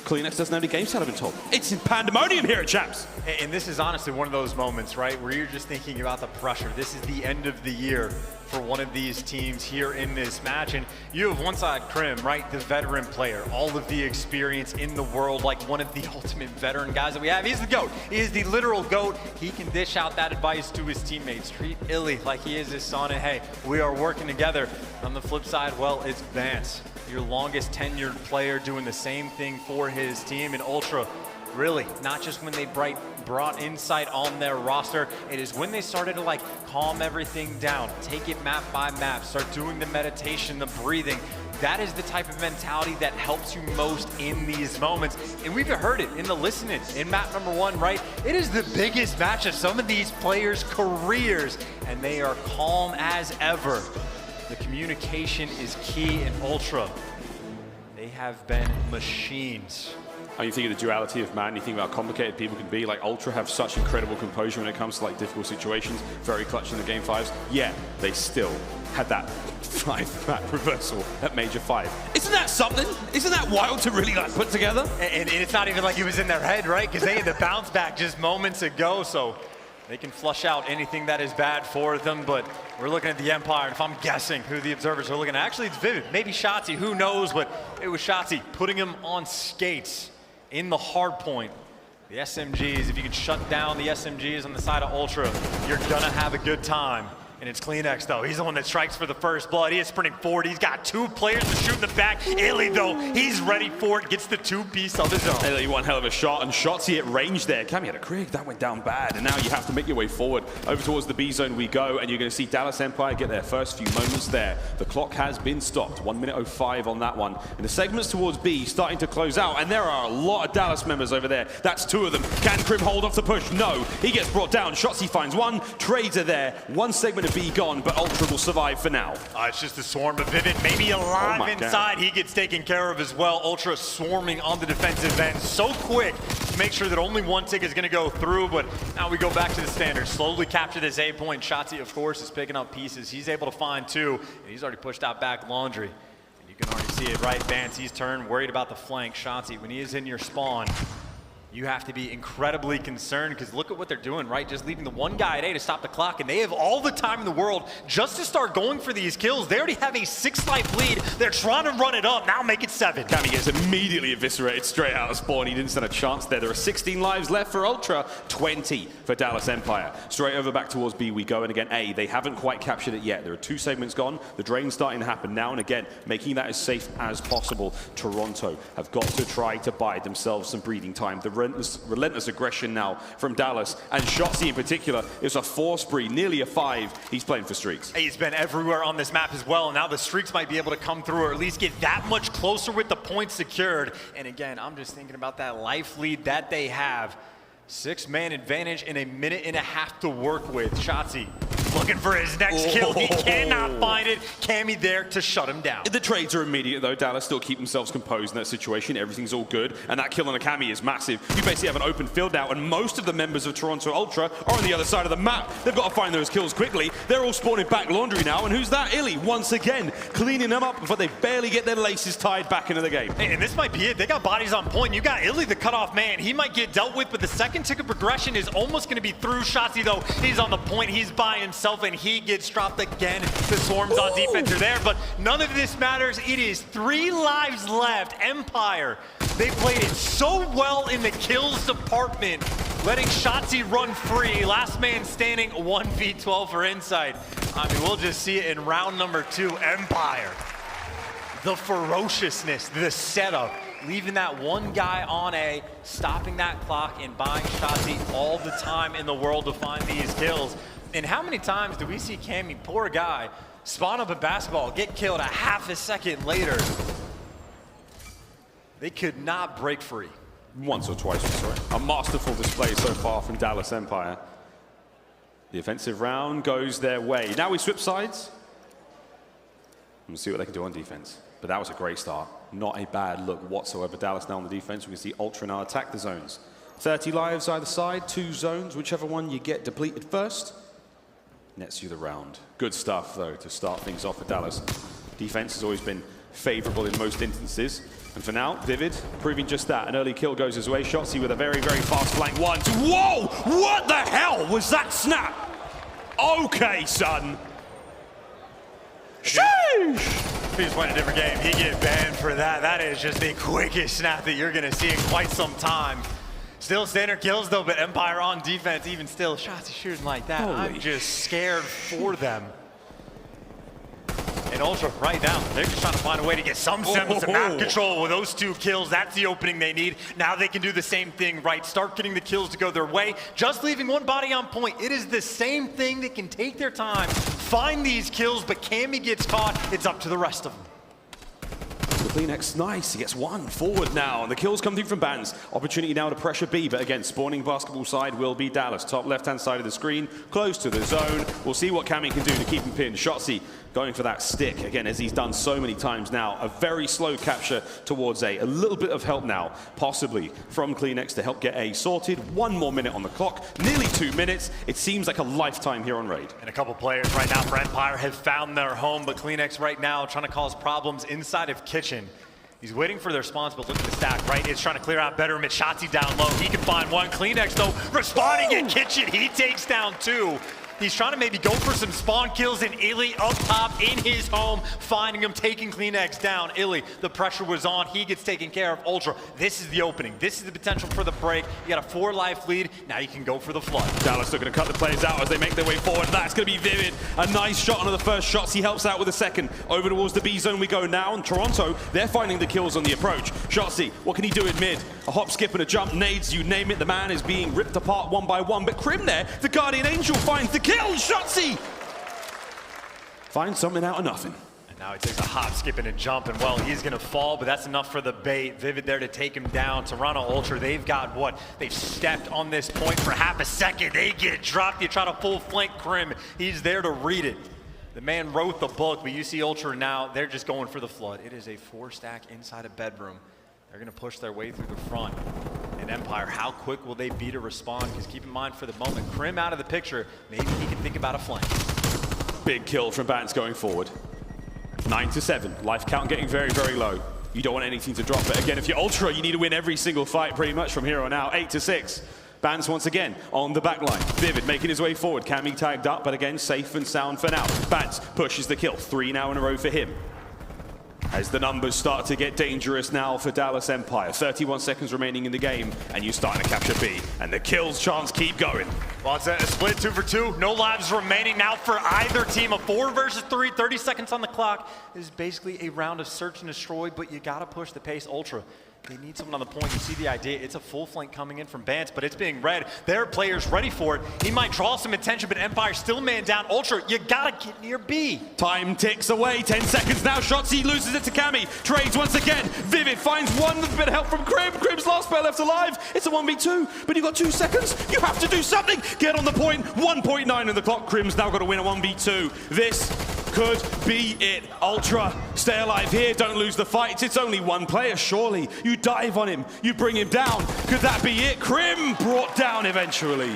Cleanex doesn't have any game set, I've been told. It's in pandemonium here at Champs. And this is honestly one of those moments, right, where you're just thinking about the pressure. This is the end of the year for one of these teams here in this match. And you have one side Crim, right, the veteran player, all of the experience in the world, like one of the ultimate veteran guys that we have. He's the GOAT. He is the literal GOAT. He can dish out that advice to his teammates. Treat iLLeY like he is his son, and hey, we are working together. On the flip side, well, it's Vance, your longest tenured player, doing the same thing for his team. And Ultra, really, not just when they brought Insight on their roster, it is when they started to like calm everything down, take it map by map, start doing the meditation, the breathing. That is the type of mentality that helps you most in these moments. And we've heard it in the listening in map number 1, right? It is the biggest match of some of these players' careers, and they are calm as ever. The communication is key in Ultra. They have been machines. And you think of the duality of man, you think about how complicated people can be. Like Ultra have such incredible composure when it comes to like difficult situations, very clutch in the game 5s. Yeah, they still had that 5-map reversal at Major 5. Isn't that something? Isn't that wild to really like put together? And it's not even like it was in their head, right? Because they had the bounce back just moments ago, so they can flush out anything that is bad for them. But we're looking at the Empire, and if I'm guessing who the observers are looking at, actually it's Vivid, maybe Shotzzy, who knows, but it was Shotzzy putting him on skates in the hard point. The SMGs, if you can shut down the SMGs on the side of Ultra, you're gonna have a good time. And it's Cleanex though. He's the one that strikes for the first blood. He is sprinting forward. He's got 2 players to shoot in the back. iLLeY though, he's ready for it. Gets the 2-piece of his own. iLLeY, one hell of a shot, and Shotzzy at range there. Cammy had a Krieg, that went down bad. And now you have to make your way forward. Over towards the B zone we go, and you're going to see Dallas Empire get their first few moments there. The clock has been stopped. 1:05 on that one. And the segments towards B starting to close out, and there are a lot of Dallas members over there. That's 2 of them. Can Crim hold off the push? No. He gets brought down. Shotzzy finds 1. Trades are there. 1 segment of B gone, but Ultra will survive for now. It's just a swarm of Vivid, maybe alive inside. He gets taken care of as well. Ultra swarming on the defensive end so quick to make sure that only 1 tick is going to go through. But now we go back to the standard. Slowly capture this A point. Shotzzy, of course, is picking up pieces. He's able to find 2, and he's already pushed out back Laundry. And you can already see it, right? Vance, he's turned, worried about the flank. Shotzzy, when he is in your spawn, you have to be incredibly concerned, because look at what they're doing, right? Just leaving the 1 guy at A to stop the clock, and they have all the time in the world just to start going for these kills. They already have a 6-life lead. They're trying to run it up. Now make it 7. Cammy gets immediately eviscerated straight out of spawn. He didn't stand a chance there. There are 16 lives left for Ultra, 20 for Dallas Empire. Straight over back towards B we go, and again, A, they haven't quite captured it yet. There are 2 segments gone. The drain's starting to happen now, and again, making that as safe as possible. Toronto have got to try to buy themselves some breathing time. The relentless aggression now from Dallas, and Shotzzy in particular is a 4 spree, nearly a 5. He's playing for streaks. He's been everywhere on this map as well, and now the streaks might be able to come through, or at least get that much closer with the points secured. And again, I'm just thinking about that life lead that they have. 6-man advantage and a minute and a half to work with. Shotzzy looking for his next kill. He cannot find it. Cammy there to shut him down. The trades are immediate though. Dallas still keep themselves composed in that situation. Everything's all good. And that kill on a Cammy is massive. You basically have an open field now, and most of the members of Toronto Ultra are on the other side of the map. They've got to find those kills quickly. They're all spawning back laundry now. And who's that? iLLeY once again cleaning them up before they barely get their laces tied back into the game. Hey, and this might be it. They got bodies on point. You got iLLeY, the cutoff man. He might get dealt with, but the second tick of progression is almost going to be through. Shotzzy though, he's on the point. He's by himself, and he gets dropped again. The swarms on defense are there, but none of this matters. It is 3 lives left. Empire, they played it so well in the kills department, letting Shotzzy run free. Last man standing, 1v12 for Insight. I mean, we'll just see it in round number 2. Empire, the ferociousness, the setup, leaving that one guy on A, stopping that clock and buying Shotzzy all the time in the world to find these kills. And how many times do we see Cammy, poor guy, spawn up a basketball, get killed a half a second later? They could not break free. Once or twice, sorry. A masterful display so far from Dallas Empire. The offensive round goes their way. Now we switch sides. We'll see what they can do on defense. But that was a great start. Not a bad look whatsoever. Dallas now on the defense. We can see Ultra now attack the zones. 30 lives either side, 2 zones, whichever one you get depleted first. Nets you the round. Good stuff, though, to start things off for Dallas. Defense has always been favorable in most instances. And for now, Vivid proving just that. An early kill goes his way. Shotzzy with a very, very fast flank. 1, 2. Whoa! What the hell was that snap? Okay, son. Sheesh! He's playing a different game. He get banned for that. That is just the quickest snap that you're going to see in quite some time. Still standard kills though, but Empire on defense, even still, Shotzzy shooting like that. Holy. I'm just scared for them. And Ultra right now, they're just trying to find a way to get some semblance of map control with those 2 kills. That's the opening they need. Now they can do the same thing, right? Start getting the kills to go their way. Just leaving one body on point. It is the same thing. They can take their time, find these kills, but Cammy gets caught. It's up to the rest of them. PaulEhx, nice. He gets 1 forward now, and the kills come through from Bans. Opportunity now to pressure B, but again, spawning basketball side will be Dallas. Top left-hand side of the screen, close to the zone. We'll see what Cammy can do to keep him pinned. Shotzzy going for that stick, again, as he's done so many times now. A very slow capture towards A. A little bit of help now, possibly, from PaulEhx to help get A sorted. 1 more minute on the clock, nearly 2 minutes. It seems like a lifetime here on Raid. And a couple players right now for Empire have found their home, but PaulEhx right now trying to cause problems inside of Kitchen. He's waiting for their spawns, but look at the stack, right? It's trying to clear out better. Shotzzy down low. He can find 1. PaulEhx, though, responding in Kitchen. He takes down 2. He's trying to maybe go for some spawn kills, and iLLeY up top in his home, finding him, taking PaulEhx down. iLLeY, the pressure was on. He gets taken care of. Ultra, this is the opening. This is the potential for the break. You got a 4-life lead. Now you can go for the flood. Dallas looking to cut the players out as they make their way forward. That's going to be Vivid. A nice shot onto the first shots. He helps out with the second. Over towards the B zone we go now. And Toronto, they're finding the kills on the approach. Shotzzy, what can he do in mid? A hop, skip, and a jump. Nades, you name it. The man is being ripped apart 1 by 1. But Crim there, the Guardian Angel, finds the kill. Shotzzy finds something out of nothing. And now he takes a hop, skip, and a jump, and well, he's gonna fall, but that's enough for the bait. Vivid there to take him down. Toronto Ultra, they've got what? They've stepped on this point for half a second. They get dropped. You try to full flank Crim. He's there to read it. The man wrote the book, but you see Ultra now, they're just going for the flood. It is a 4-stack inside a bedroom. They're gonna push their way through the front. And Empire, how quick will they be to respond? Because keep in mind, for the moment, Crim out of the picture, maybe he can think about a flank. Big kill from Bans going forward. 9-7. Life count getting very, very low. You don't want anything to drop. But again, if you're Ultra, you need to win every single fight pretty much from here on out. 8-6. Bans once again on the back line. Vivid making his way forward. Cammy tagged up, but again, safe and sound for now. Bans pushes the kill. 3 now in a row for him. As the numbers start to get dangerous now for Dallas Empire. 31 seconds remaining in the game, and you're starting to capture B. And the kills chance keep going. Well, it's a split 2 for 2. No lives remaining now for either team. A 4 versus 3, 30 seconds on the clock. This is basically a round of search and destroy, but you gotta push the pace. Ultra, They need someone on the point. You see the idea. It's a full flank coming in from Bance, but it's being read. There are players ready for it. He might draw some attention, but Empire still man down. Ultra, you gotta get near B. Time ticks away, 10 seconds now. Shotzzy loses it to Cammy. Trades once again. Vivid finds one with a bit of help from Crim. Crim's last player left alive. It's a 1v2, but you've got 2 seconds. You have to do something. Get on the point. 1.9 in the clock. Crim's now got to win a 1v2. This could be it. Ultra, stay alive here. Don't lose the fight. It's only one player, surely. You dive on him. You bring him down. Could that be it? Crim brought down eventually.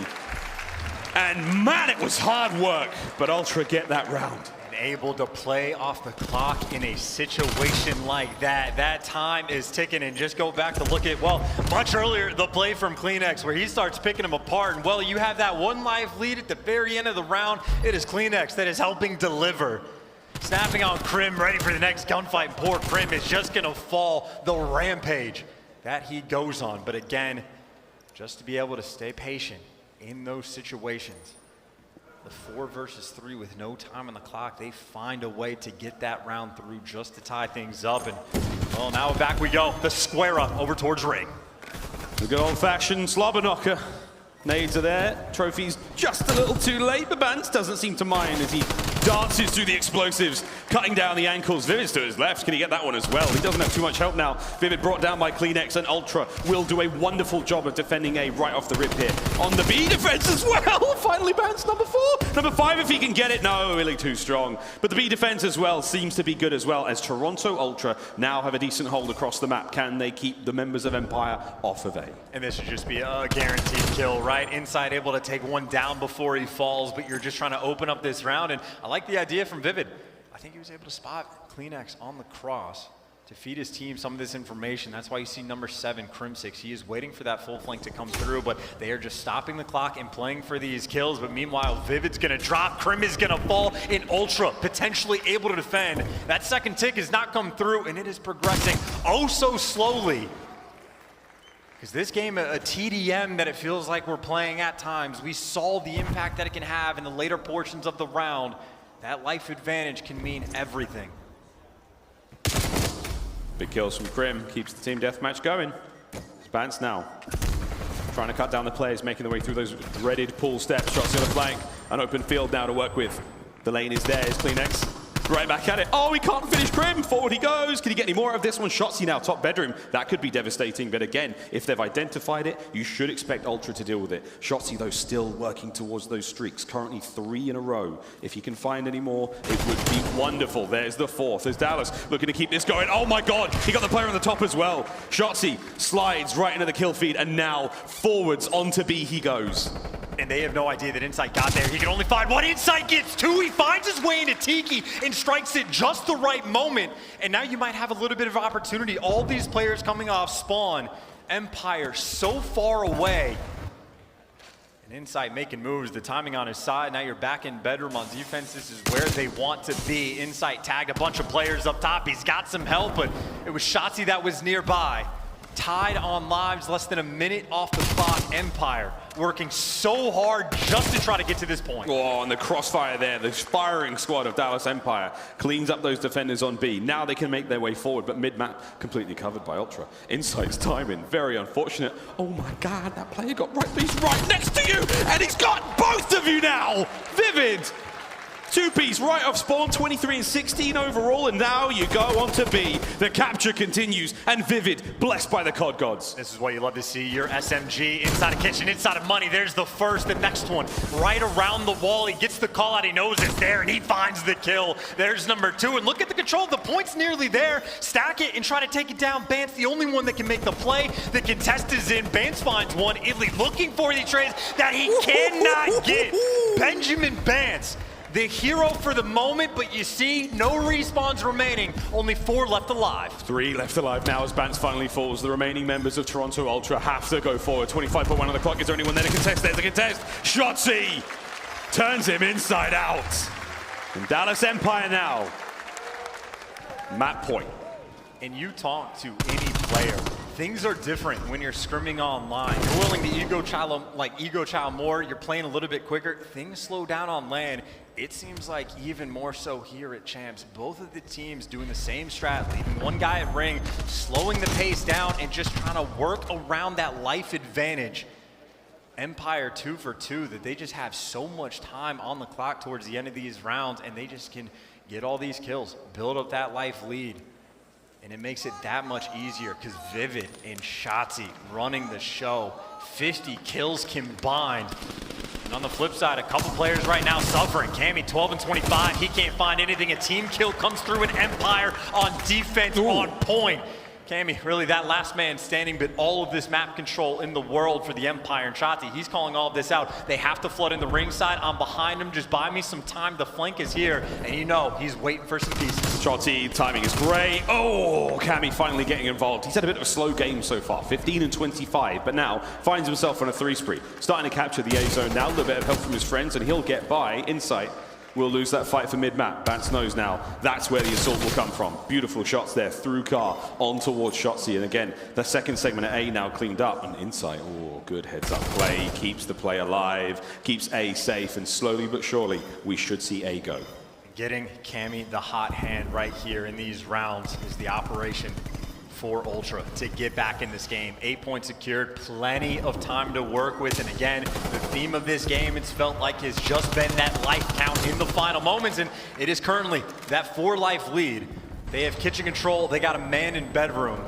And man, it was hard work, but Ultra get that round. Able to play off the clock in a situation like that. That time is ticking, and just go back to look at, well, much earlier, the play from CleanX where he starts picking them apart, and well, you have that 1 life lead at the very end of the round. It is CleanX that is helping deliver. Snapping on Crim, ready for the next gunfight, and poor Crim is just gonna fall the rampage that he goes on. But again, just to be able to stay patient in those situations. The 4 versus 3 with no time on the clock, they find a way to get that round through just to tie things up. And well, now back we go. The square up over towards ring. The good old-fashioned slobber knocker. Nades are there. Trophy's just a little too late, but Bance doesn't seem to mind as he dances through the explosives, cutting down the ankles. Vivid's to his left. Can he get that one as well? He doesn't have too much help now. Vivid brought down by CleanX, and Ultra will do a wonderful job of defending A right off the rip here. On the B defense as well. Finally Bance number 4. Number 5 if he can get it. No, really too strong. But the B defense as well seems to be good as well, as Toronto Ultra now have a decent hold across the map. Can they keep the members of Empire off of A? And this should just be a guaranteed kill, right? Inside able to take one down before he falls, but you're just trying to open up this round. And I like the idea from Vivid. I think he was able to spot CleanX on the cross to feed his team some of this information. That's why you see number 7, Crimsix. He is waiting for that full flank to come through, but they are just stopping the clock and playing for these kills. But meanwhile, Vivid's gonna drop, Crim is gonna fall, and Ultra potentially able to defend. That second tick has not come through, and it is progressing oh so slowly. Because this game, a TDM that it feels like we're playing at times, we saw the impact that it can have in the later portions of the round. That life advantage can mean everything. Big kills from Crim, keeps the team deathmatch going. It's Bance now, trying to cut down the players, making their way through those dreaded pull steps. Shots on the flank, an open field now to work with. The lane is there, is CleanX. Right back at it. Oh, he can't finish Crim. Forward he goes. Can he get any more of this one? Shotzzy now, top bedroom. That could be devastating. But again, if they've identified it, you should expect Ultra to deal with it. Shotzzy, though, still working towards those streaks. Currently 3 in a row. If he can find any more, it would be wonderful. There's the 4th. There's Dallas looking to keep this going. Oh my God, he got the player on the top as well. Shotzzy slides right into the kill feed, and now forwards onto B he goes. And they have no idea that Insight got there. He can only find one. Insight gets 2. He finds his way into Tiki and strikes it just the right moment. And now you might have a little bit of opportunity. All these players coming off spawn. Empire so far away. And Insight making moves. The timing on his side. Now you're back in bedroom on defense. This is where they want to be. Insight tagged a bunch of players up top. He's got some help, but it was Shotzzy that was nearby. Tied on lives, less than a minute off the clock. Empire working so hard just to try to get to this point. Oh, and the crossfire there, the firing squad of Dallas Empire cleans up those defenders on B. Now they can make their way forward, but mid-map completely covered by Ultra. Insight's timing, very unfortunate. Oh my God, that player got right, he's right next to you, and he's got both of you now! Vivid! 2-piece right off spawn, 23 and 16 overall, and now you go on to B. The capture continues, and Vivid, blessed by the COD gods. This is what you love to see, your SMG inside of kitchen, inside of money. There's the first, the next one, right around the wall. He gets the call out, he knows it's there, and he finds the kill. There's number 2, and look at the control, the point's nearly there. Stack it and try to take it down. Bance, the only one that can make the play. The contest is in, Bance finds one. iLLeY looking for the trades that he cannot get. Benjamin Bance, the hero for the moment, but you see, no respawns remaining. Only 4 left alive. 3 left alive now as Bance finally falls. The remaining members of Toronto Ultra have to go forward. 25.1 on the clock. Is there anyone there to contest? There's a contest. Shotzzy turns him inside out. And Dallas Empire now. Map point. And you talk to any player things are different when you're scrimming online. You're willing to ego child more, you're playing a little bit quicker. Things slow down on LAN. It seems like even more so here at Champs. Both of the teams doing the same strat, leaving one guy at ring, slowing the pace down, and just trying to work around that life advantage. Empire 2 for 2, that they just have so much time on the clock towards the end of these rounds, and they just can get all these kills, build up that life lead. And it makes it that much easier because Vivid and Shotzzy running the show. 50 kills combined. And on the flip side, a couple players right now suffering. Cammy 12 and 25, he can't find anything. A team kill comes through, an Empire on defense on point. Cammy, really that last man standing, but all of this map control in the world for the Empire. And Shotzzy, he's calling all of this out. They have to flood in the ring side. I'm behind him. Just buy me some time. The flank is here. And you know, he's waiting for some pieces. Shotzzy, timing is great. Oh, Cammy finally getting involved. He's had a bit of a slow game so far, 15 and 25, but now finds himself on a 3 spree. Starting to capture the A zone now, a little bit of help from his friends, and he'll get by. Insight will lose that fight for mid-map. Bance knows now that's where the assault will come from. Beautiful shots there through car on towards Shotzzy. And again, the second segment at A now cleaned up. And Insight, oh, good heads up play. Keeps the play alive, keeps A safe. And slowly but surely, we should see A go. Getting Cammy the hot hand right here in these rounds is the operation for Ultra to get back in this game. 8 points secured, plenty of time to work with. And again, the theme of this game, it's felt like has just been that life count in the final moments. And it is currently that 4-life lead. They have kitchen control. They got a man in bedroom.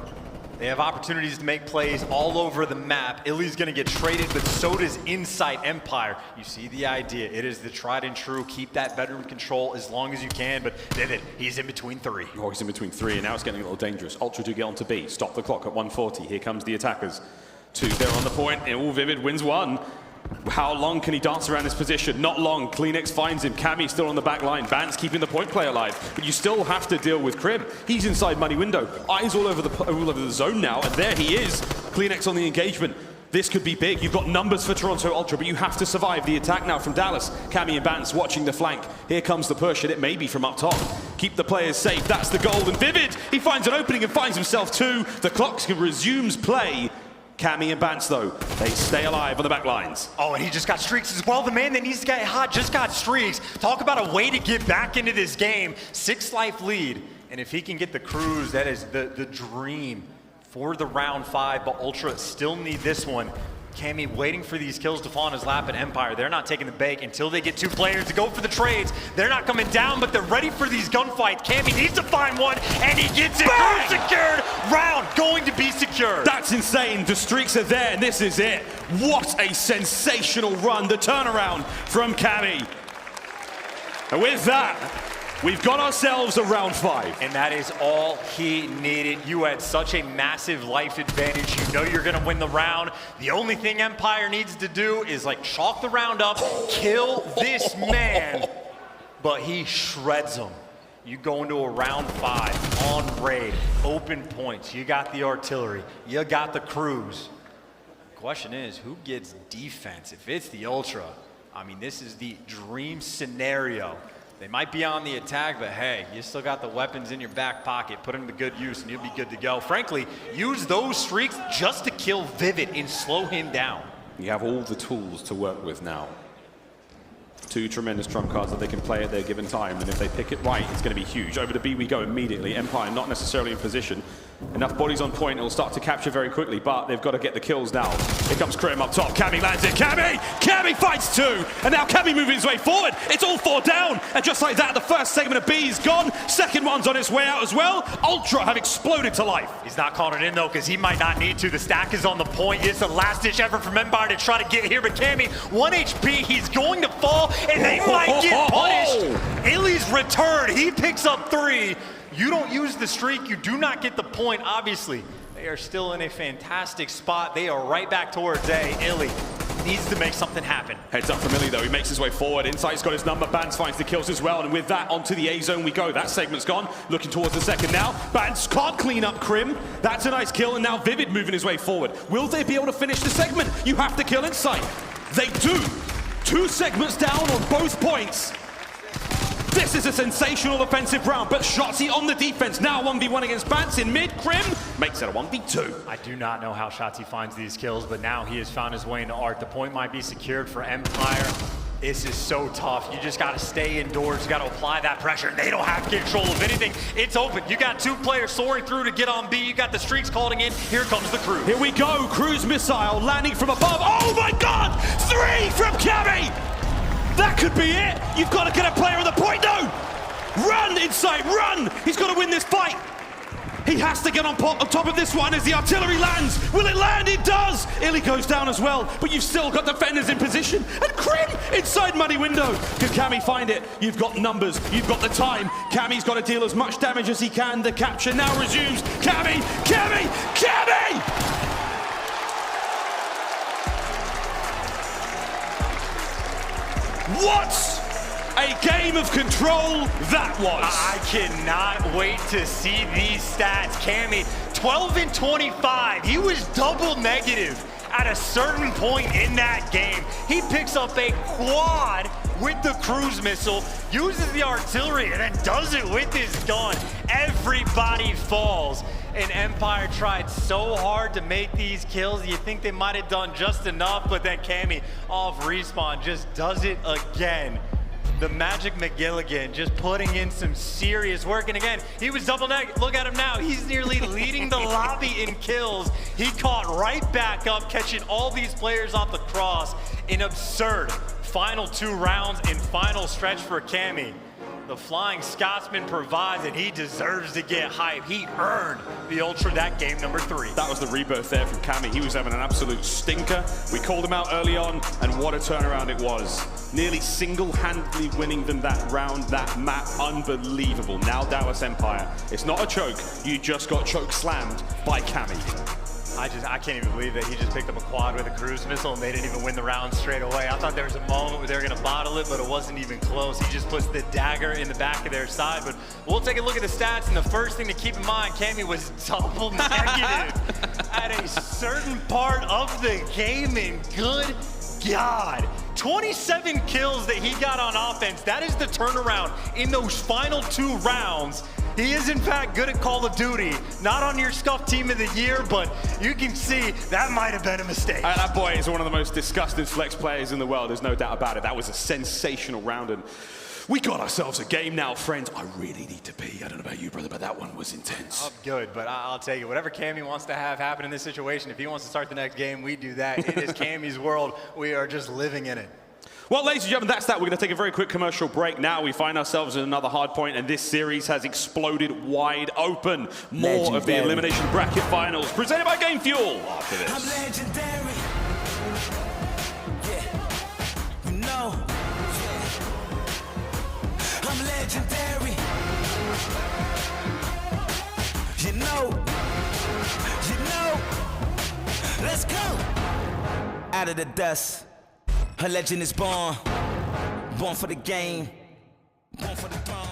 They have opportunities to make plays all over the map. iLLeY's gonna get traded, but so does Insight Empire. You see the idea. It is the tried and true. Keep that bedroom control as long as you can, but Vivid, he's in between 3. Oh, he's in between 3, and now it's getting a little dangerous. Ultra do get onto B. Stop the clock at 140. Here comes the attackers. 2 there on the point, and all Vivid wins 1. How long can he dance around this position? Not long. Cleanix finds him. Cammy still on the back line. Bance keeping the point play alive. But you still have to deal with Crim. He's inside money window. Eyes all over the zone now. And there he is. Cleanix on the engagement. This could be big. You've got numbers for Toronto Ultra, but you have to survive the attack now from Dallas. Cammy and Bance watching the flank. Here comes the push, and it may be from up top. Keep the players safe. That's the goal. And Vivid, he finds an opening and finds himself 2. The clock resumes play. Cammy and Bance, though, they stay alive on the back lines. Oh, and he just got streaks as well. The man that needs to get hot just got streaks. Talk about a way to get back into this game. 6-life lead. And if he can get the cruise, that is the dream for the round 5. But Ultra still need this one. Cammy waiting for these kills to fall on his lap at Empire. They're not taking the bait until they get 2 players to go for the trades. They're not coming down, but they're ready for these gunfights. Cammy needs to find one, and he gets it. Bang! Secured. Round going to be secured. That's insane. The streaks are there, and this is it. What a sensational run. The turnaround from Cammy. And with that, we've got ourselves a round 5. And that is all he needed. You had such a massive life advantage. You know you're gonna win the round. The only thing Empire needs to do is like chalk the round up, kill this man, but he shreds him. You go into a round 5 on raid, open points. You got the artillery, you got the crews. Question is, who gets defense? If it's the Ultra, I mean, this is the dream scenario. They might be on the attack, but hey, you still got the weapons in your back pocket. Put them to good use and you'll be good to go. Frankly, use those streaks just to kill Vivid and slow him down. You have all the tools to work with now. 2 tremendous trump cards that they can play at their given time, and if they pick it right, it's going to be huge. Over to B we go immediately. Empire not necessarily in position. Enough bodies on point, it'll start to capture very quickly, but they've got to get the kills now. Here comes Crim up top. Cammy lands it. Cammy fights 2, and now Cammy moving his way forward. It's all 4 down, and just like that, the first segment of B is gone. Second one's on its way out as well. Ultra have exploded to life. He's not calling it in though, because he might not need to. The stack is on the point. It's the last ditch effort from Empire to try to get here, but Cammy, 1 HP, he's going to fall, and they might get punished. iLLeY's return, he picks up 3. You don't use the streak, you do not get the point, obviously. They are still in a fantastic spot. They are right back towards A. iLLeY needs to make something happen. Heads up from iLLeY though, he makes his way forward. Insight's got his number, Bance finds the kills as well, and with that, onto the A zone we go. That segment's gone, looking towards the second now. Bance can't clean up Crim. That's a nice kill, and now Vivid moving his way forward. Will they be able to finish the segment? You have to kill Insight. They do. 2 segments down on both points. This is a sensational offensive round, but Shotzzy on the defense. Now 1v1 against Bats in mid. Crim makes it a 1v2. I do not know how Shotzzy finds these kills, but now he has found his way into Arc. The point might be secured for Empire. This is so tough. You just got to stay indoors. You got to apply that pressure. They don't have control of anything. It's open. You got 2 players soaring through to get on B. You got the streaks calling in. Here comes the cruise. Here we go. Cruise missile landing from above. Oh my God! 3 from Cammy! That could be it. You've got to get a player on the point. No! Run inside, run! He's got to win this fight. He has to get on top of this one as the artillery lands. Will it land? It does! iLLeY goes down as well, but you've still got defenders in position. And Crim inside muddy window. Can Cammy find it? You've got numbers, you've got the time. Cammy's got to deal as much damage as he can. The capture now resumes. Cammy! Cammy! Cammy! What a game of control that was. I cannot wait to see these stats. Cammy, 12 and 25. He was double negative at a certain point in that game. He picks up a quad with the cruise missile, uses the artillery, and then does it with his gun. Everybody falls. And Empire tried so hard to make these kills. You think they might have done just enough, but then Cammy off respawn just does it again. The Magic McGilligan just putting in some serious work. And again, he was double negative. Look at him now. He's nearly leading the lobby in kills. He caught right back up, catching all these players off the cross. An absurd final 2 rounds and final stretch for Cammy. The Flying Scotsman provides, and he deserves to get hype. He earned the Ultra that game number 3. That was the rebirth there from Cammy. He was having an absolute stinker. We called him out early on, and what a turnaround it was. Nearly single-handedly winning them that round, that map. Unbelievable. Now Dallas Empire. It's not a choke. You just got choke slammed by Cammy. I can't even believe that he just picked up a quad with a cruise missile and they didn't even win the round straight away. I thought there was a moment where they were gonna bottle it, but it wasn't even close. He just puts the dagger in the back of their side. But we'll take a look at the stats, and the first thing to keep in mind, Cammy was double negative at a certain part of the game, and good God. 27 kills that he got on offense. That is the turnaround in those final 2 rounds. He is, in fact, good at Call of Duty. Not on your Scuff Team of the Year, but you can see that might have been a mistake. That boy is one of the most disgusted flex players in the world. There's no doubt about it. That was a sensational round, and we got ourselves a game now, friends. I really need to pee. I don't know about you, brother, but that one was intense. I'm good, but I'll take it. Whatever Cammy wants to have happen in this situation, if he wants to start the next game, we do that. It is Cammy's world. We are just living in it. Well, ladies and gentlemen, that's that. We're going to take a very quick commercial break now. We find ourselves in another hard point, and this series has exploded wide open. More of the Elimination Bracket Finals, presented by Game Fuel. After this. I'm legendary. Yeah, you know. Yeah. I'm legendary. You know. Let's go. Out of the dust. A legend is born for the game, born for the throne.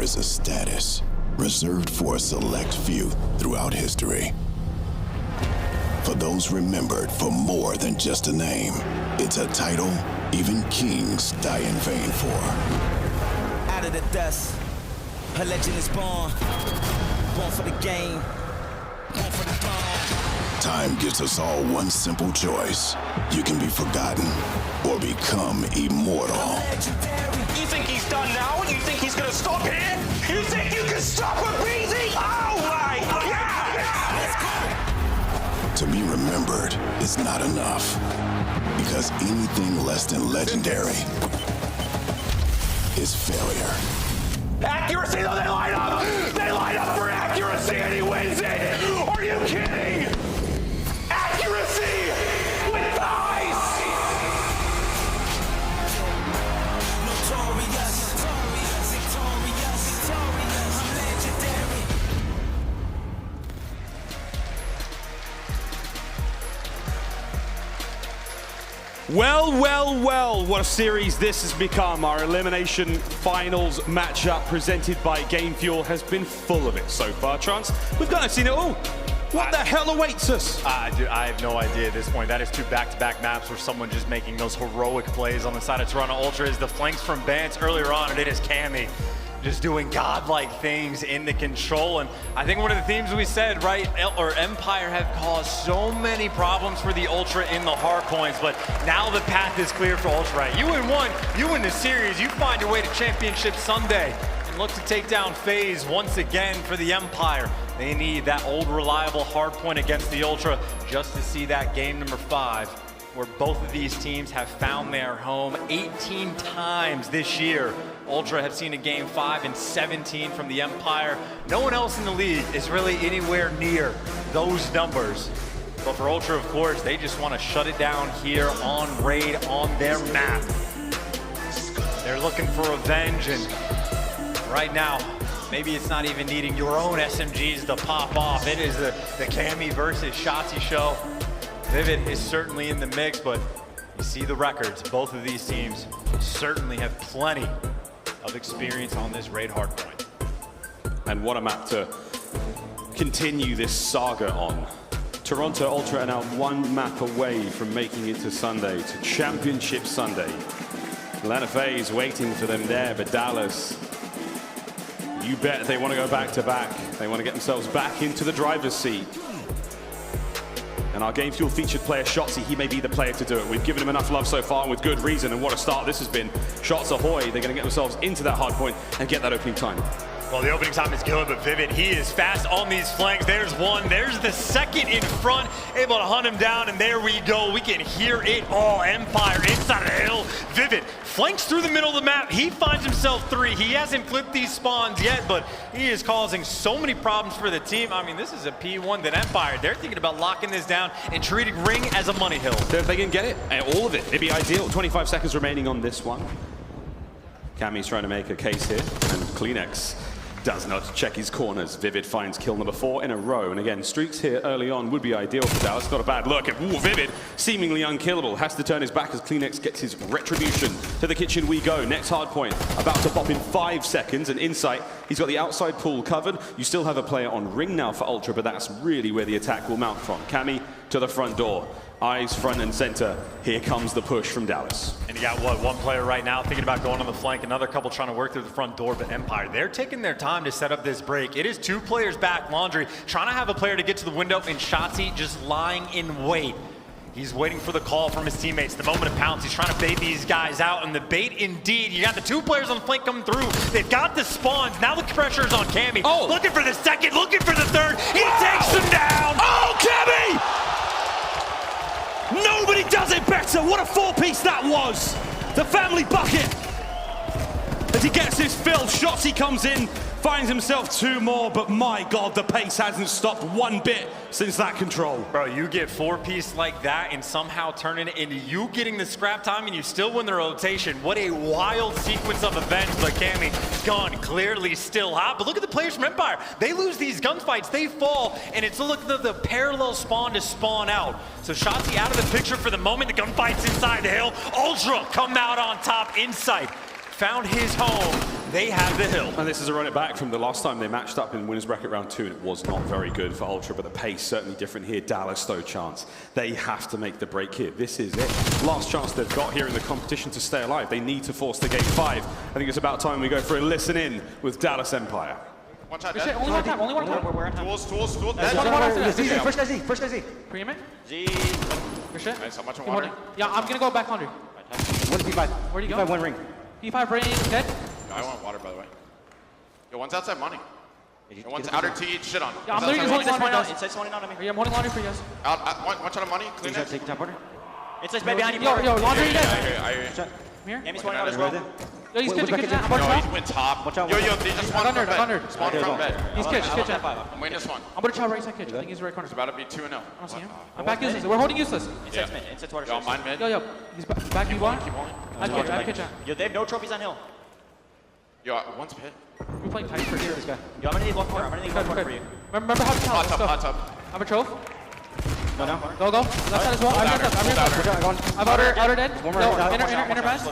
is a status reserved for a select few throughout history. For those remembered for more than just a name, it's a title even kings die in vain for. Out of the dust, a legend is born. Born for the game, born for the throne. Time gives us all one simple choice. You can be forgotten or become immortal. You think he's done now? You think he's gonna stop here? You think you can stop aBeZy? Oh my God! To be remembered is not enough, because anything less than legendary is failure. Accuracy, though, they line up! They line up for accuracy and he wins it! Are you kidding? Accuracy with thighs! Notorious, victorious, I'm legendary. Well, well, well, what a series this has become. Our Elimination Finals matchup presented by Game Fuel has been full of it so far. Chance, we've kind of seen it all. What the hell awaits us? Dude, I have no idea at this point. That is 2 back-to-back maps where someone just making those heroic plays on the side of Toronto Ultra. Is the flanks from Bance earlier on, and it is Cammy just doing godlike things in the control. And I think one of the themes we said, right, Empire have caused so many problems for the Ultra in the hard points, but now the path is clear for Ultra, right? You win one, you win the series, you find your way to Championship Sunday and look to take down FaZe once again for the Empire. They need that old reliable hard point against the Ultra just to see that game number 5, where both of these teams have found their home 18 times this year. Ultra have seen a game 5 and 17 from the Empire. No one else in the league is really anywhere near those numbers. But for Ultra, of course, they just want to shut it down here on Raid on their map. They're looking for revenge, and right now, maybe it's not even needing your own SMGs to pop off. It is the Cammy versus Shotzzy show. Vivid is certainly in the mix, but you see the records. Both of these teams certainly have plenty of experience on this Raid hardpoint. And what a map to continue this saga on. Toronto Ultra are now 1 map away from making it to Sunday, to Championship Sunday. Atlanta FaZe waiting for them there, but Dallas, you bet they want to go back-to-back. They want to get themselves back into the driver's seat. And our Game Fuel featured player, Shotzzy, he may be the player to do it. We've given him enough love so far, and with good reason, and what a start this has been. Shots ahoy, they're going to get themselves into that hard point and get that opening time. Well, the opening time is good, but Vivid, he is fast on these flanks. There's one, there's the second in front, able to hunt him down, and there we go. We can hear it all. Empire inside of the hill. Vivid flanks through the middle of the map. He finds himself 3. He hasn't flipped these spawns yet, but he is causing so many problems for the team. I mean, this is a P1 that Empire, they're thinking about locking this down and treating Ring as a money hill. So if they can get it, all of it, it'd be ideal. 25 seconds remaining on this one. Cammy's trying to make a case here, and Cleanex does not check his corners. Vivid finds kill number 4 in a row. And again, streaks here early on would be ideal for Dallas. Not a bad look. Ooh, Vivid, seemingly unkillable. Has to turn his back as Cleanex gets his retribution. To the kitchen we go. Next hard point. About to pop in 5 seconds. And Insight, he's got the outside pool covered. You still have a player on Ring now for Ultra, but that's really where the attack will mount from. Cammy to the front door. Eyes front and center. Here comes the push from Dallas. And you got, what, 1 player right now thinking about going on the flank, another couple trying to work through the front door, but Empire, they're taking their time to set up this break. It is 2 players back, Laundry, trying to have a player to get to the window, and Shotzzy just lying in wait. He's waiting for the call from his teammates. The moment of pounce, he's trying to bait these guys out, and the bait indeed. You got the 2 players on the flank coming through. They've got the spawns. Now the pressure is on Cammy. Oh. Looking for the second, looking for the third. He takes them down. Oh, Cammy! Nobody does it better. What a 4-piece that was. The family bucket. As he gets his fill, Shotzzy comes in, finds himself 2 more, but my God, the pace hasn't stopped 1 bit since that control. Bro, you get 4-piece like that and somehow turn it into you getting the scrap time and you still win the rotation. What a wild sequence of events, but Cammy gone clearly still hot. But look at the players from Empire. They lose these gunfights, they fall, and it's look at the parallel spawn to spawn out. So Shotzzy out of the picture for the moment. The gunfight's inside the hill. Ultra come out on top. Insight found his home. they have the hill. And this is a run it back from the last time they matched up in Winners Bracket Round 2, and it was not very good for Ultra, but the pace certainly different here. Dallas, though, chance. They have to make the break here. This is it. Last chance they've got here in the competition to stay alive. They need to force the game 5. I think it's about time we go for a listen in with Dallas Empire. One shot, Only one time, only one time. We're Tools. First SZ. Pre-image? Z. Good shit. Nice, how much water? Yeah, I'm gonna go back 100. What is P5? Where do you go? P5 one ring. P5 ring, dead. I want water, by the way. Yo, one's outside money. Yo, one's outer T, shit on. Yeah, I'm literally just holding laundry. Inside someone on me. Yeah, I'm holding laundry for you guys. One shot of money, clean it. Take top order. Inside back behind you. Yo, laundry dead. I hear you. Come here. Yammy's one as well. Yo, he's kitchen. I'm Yo, about he went top. Watch out, Yo, watch yo, out. they just spawned from bed. Spawned from bed. He's kitchen. I'm waiting this one. I'm gonna chow right side kitchen. I think he's right corner. It's about to be 2-0. I don't see him. I'm back useless. We're holding useless. Inside mid. Inside water. Yo, mine mid. Yo, he's back B1. Keep holding. I'm kitchen. Yo, they have no trophies on hill. Yo, one's pit. We're playing tight for here. This guy. Yo, I'm gonna need one corner. I'm gonna need one corner for you. Remember how to tell. Hot Let's go. tub. I'm a troph. No. Go. Left side as well. I'm outer dead. No, inner bands.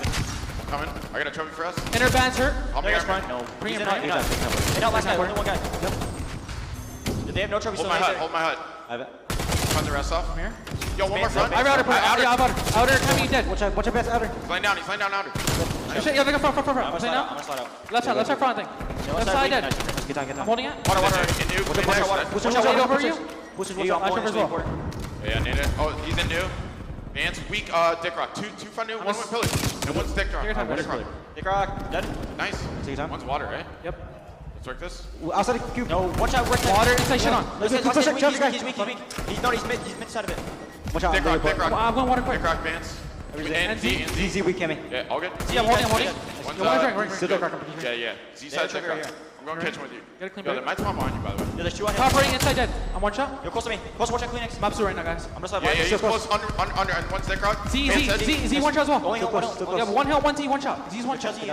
Coming. I got a trophy for us. Inner bands hurt. I'll be right back. No. Bring He's him in right. Hit out last guy. Only one guy. They have no trophies. Hold my hut. Hold my hut. I have it. Run the rest off. Here. Yo, one more front. I have outer. Coming dead. Watch out best outer. He's laying down. He's laying down outer. Shit, yo, they go front. I'm gonna slide out. Left side front thing. Left side dead. Get down. I'm holding it. Water. In new. Watch Watch out over you. Push Yeah, I'm over as well. Yeah, need it. Oh, he's in new. Vance, weak, Dick Rock. Two front new, one went pillars. And one's Dick Rock. Dick Rock. Dick Rock. Dead. Nice. Take your time. One's water, right? Yep. Let's work this. Outside the cube. No, watch out. Water inside shit on. He's weak. He's mid side of it. Watch out. Dick Rock. I'm going water quick. Dick Rock, Vance. And Z. Z weak, Cammy. Yeah, all good. Yeah, I'm holding. One's, Ring. Yeah. Z side Dick Rock. I'm going kitchen with you. Get a clean Yo, break. there might spawn behind you, by the way. Yo, there's two on him. Top ring inside dead. I'm one shot. Yo, close to me. Close, watch out, Kleenex. I'm absolute right now, guys. I'm gonna slide Yeah, right. he's close. Under, and one's Dick Rock. Z one shot as well. Only one hill. Yeah, one hill, one Z, one shot. Z's one shot. Z.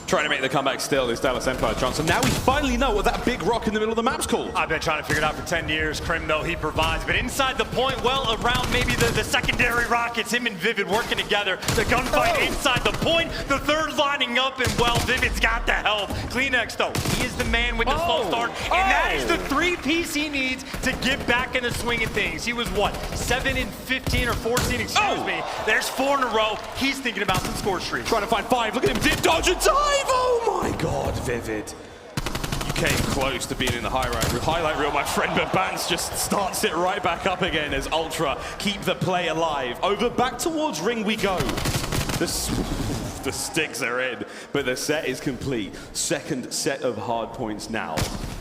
Trying to make the comeback still is Dallas Empire Johnson. Now we finally know what that big rock in the middle of the map's called. I've been trying to figure it out for 10 years. Crim, though, he provides. But inside the point, well, around maybe the secondary rockets, him and Vivid working together. The gunfight inside the point, the third lining up, and, well, Vivid's got the help. Kleenex, though, he is the man with the slow start. And that is the 3-piece he needs to get back in the swing of things. He was, what, 7 and 15 or 14, excuse me. There's 4 in a row. He's thinking about some score streaks. Trying to find 5. Look at him dip, dodge, and dive. Oh my God, Vivid. You came close to being in the highlight reel, my friend, but Bance just starts it right back up again as Ultra keep the play alive. Over back towards ring we go. The sticks are in, but the set is complete. Second set of hard points now,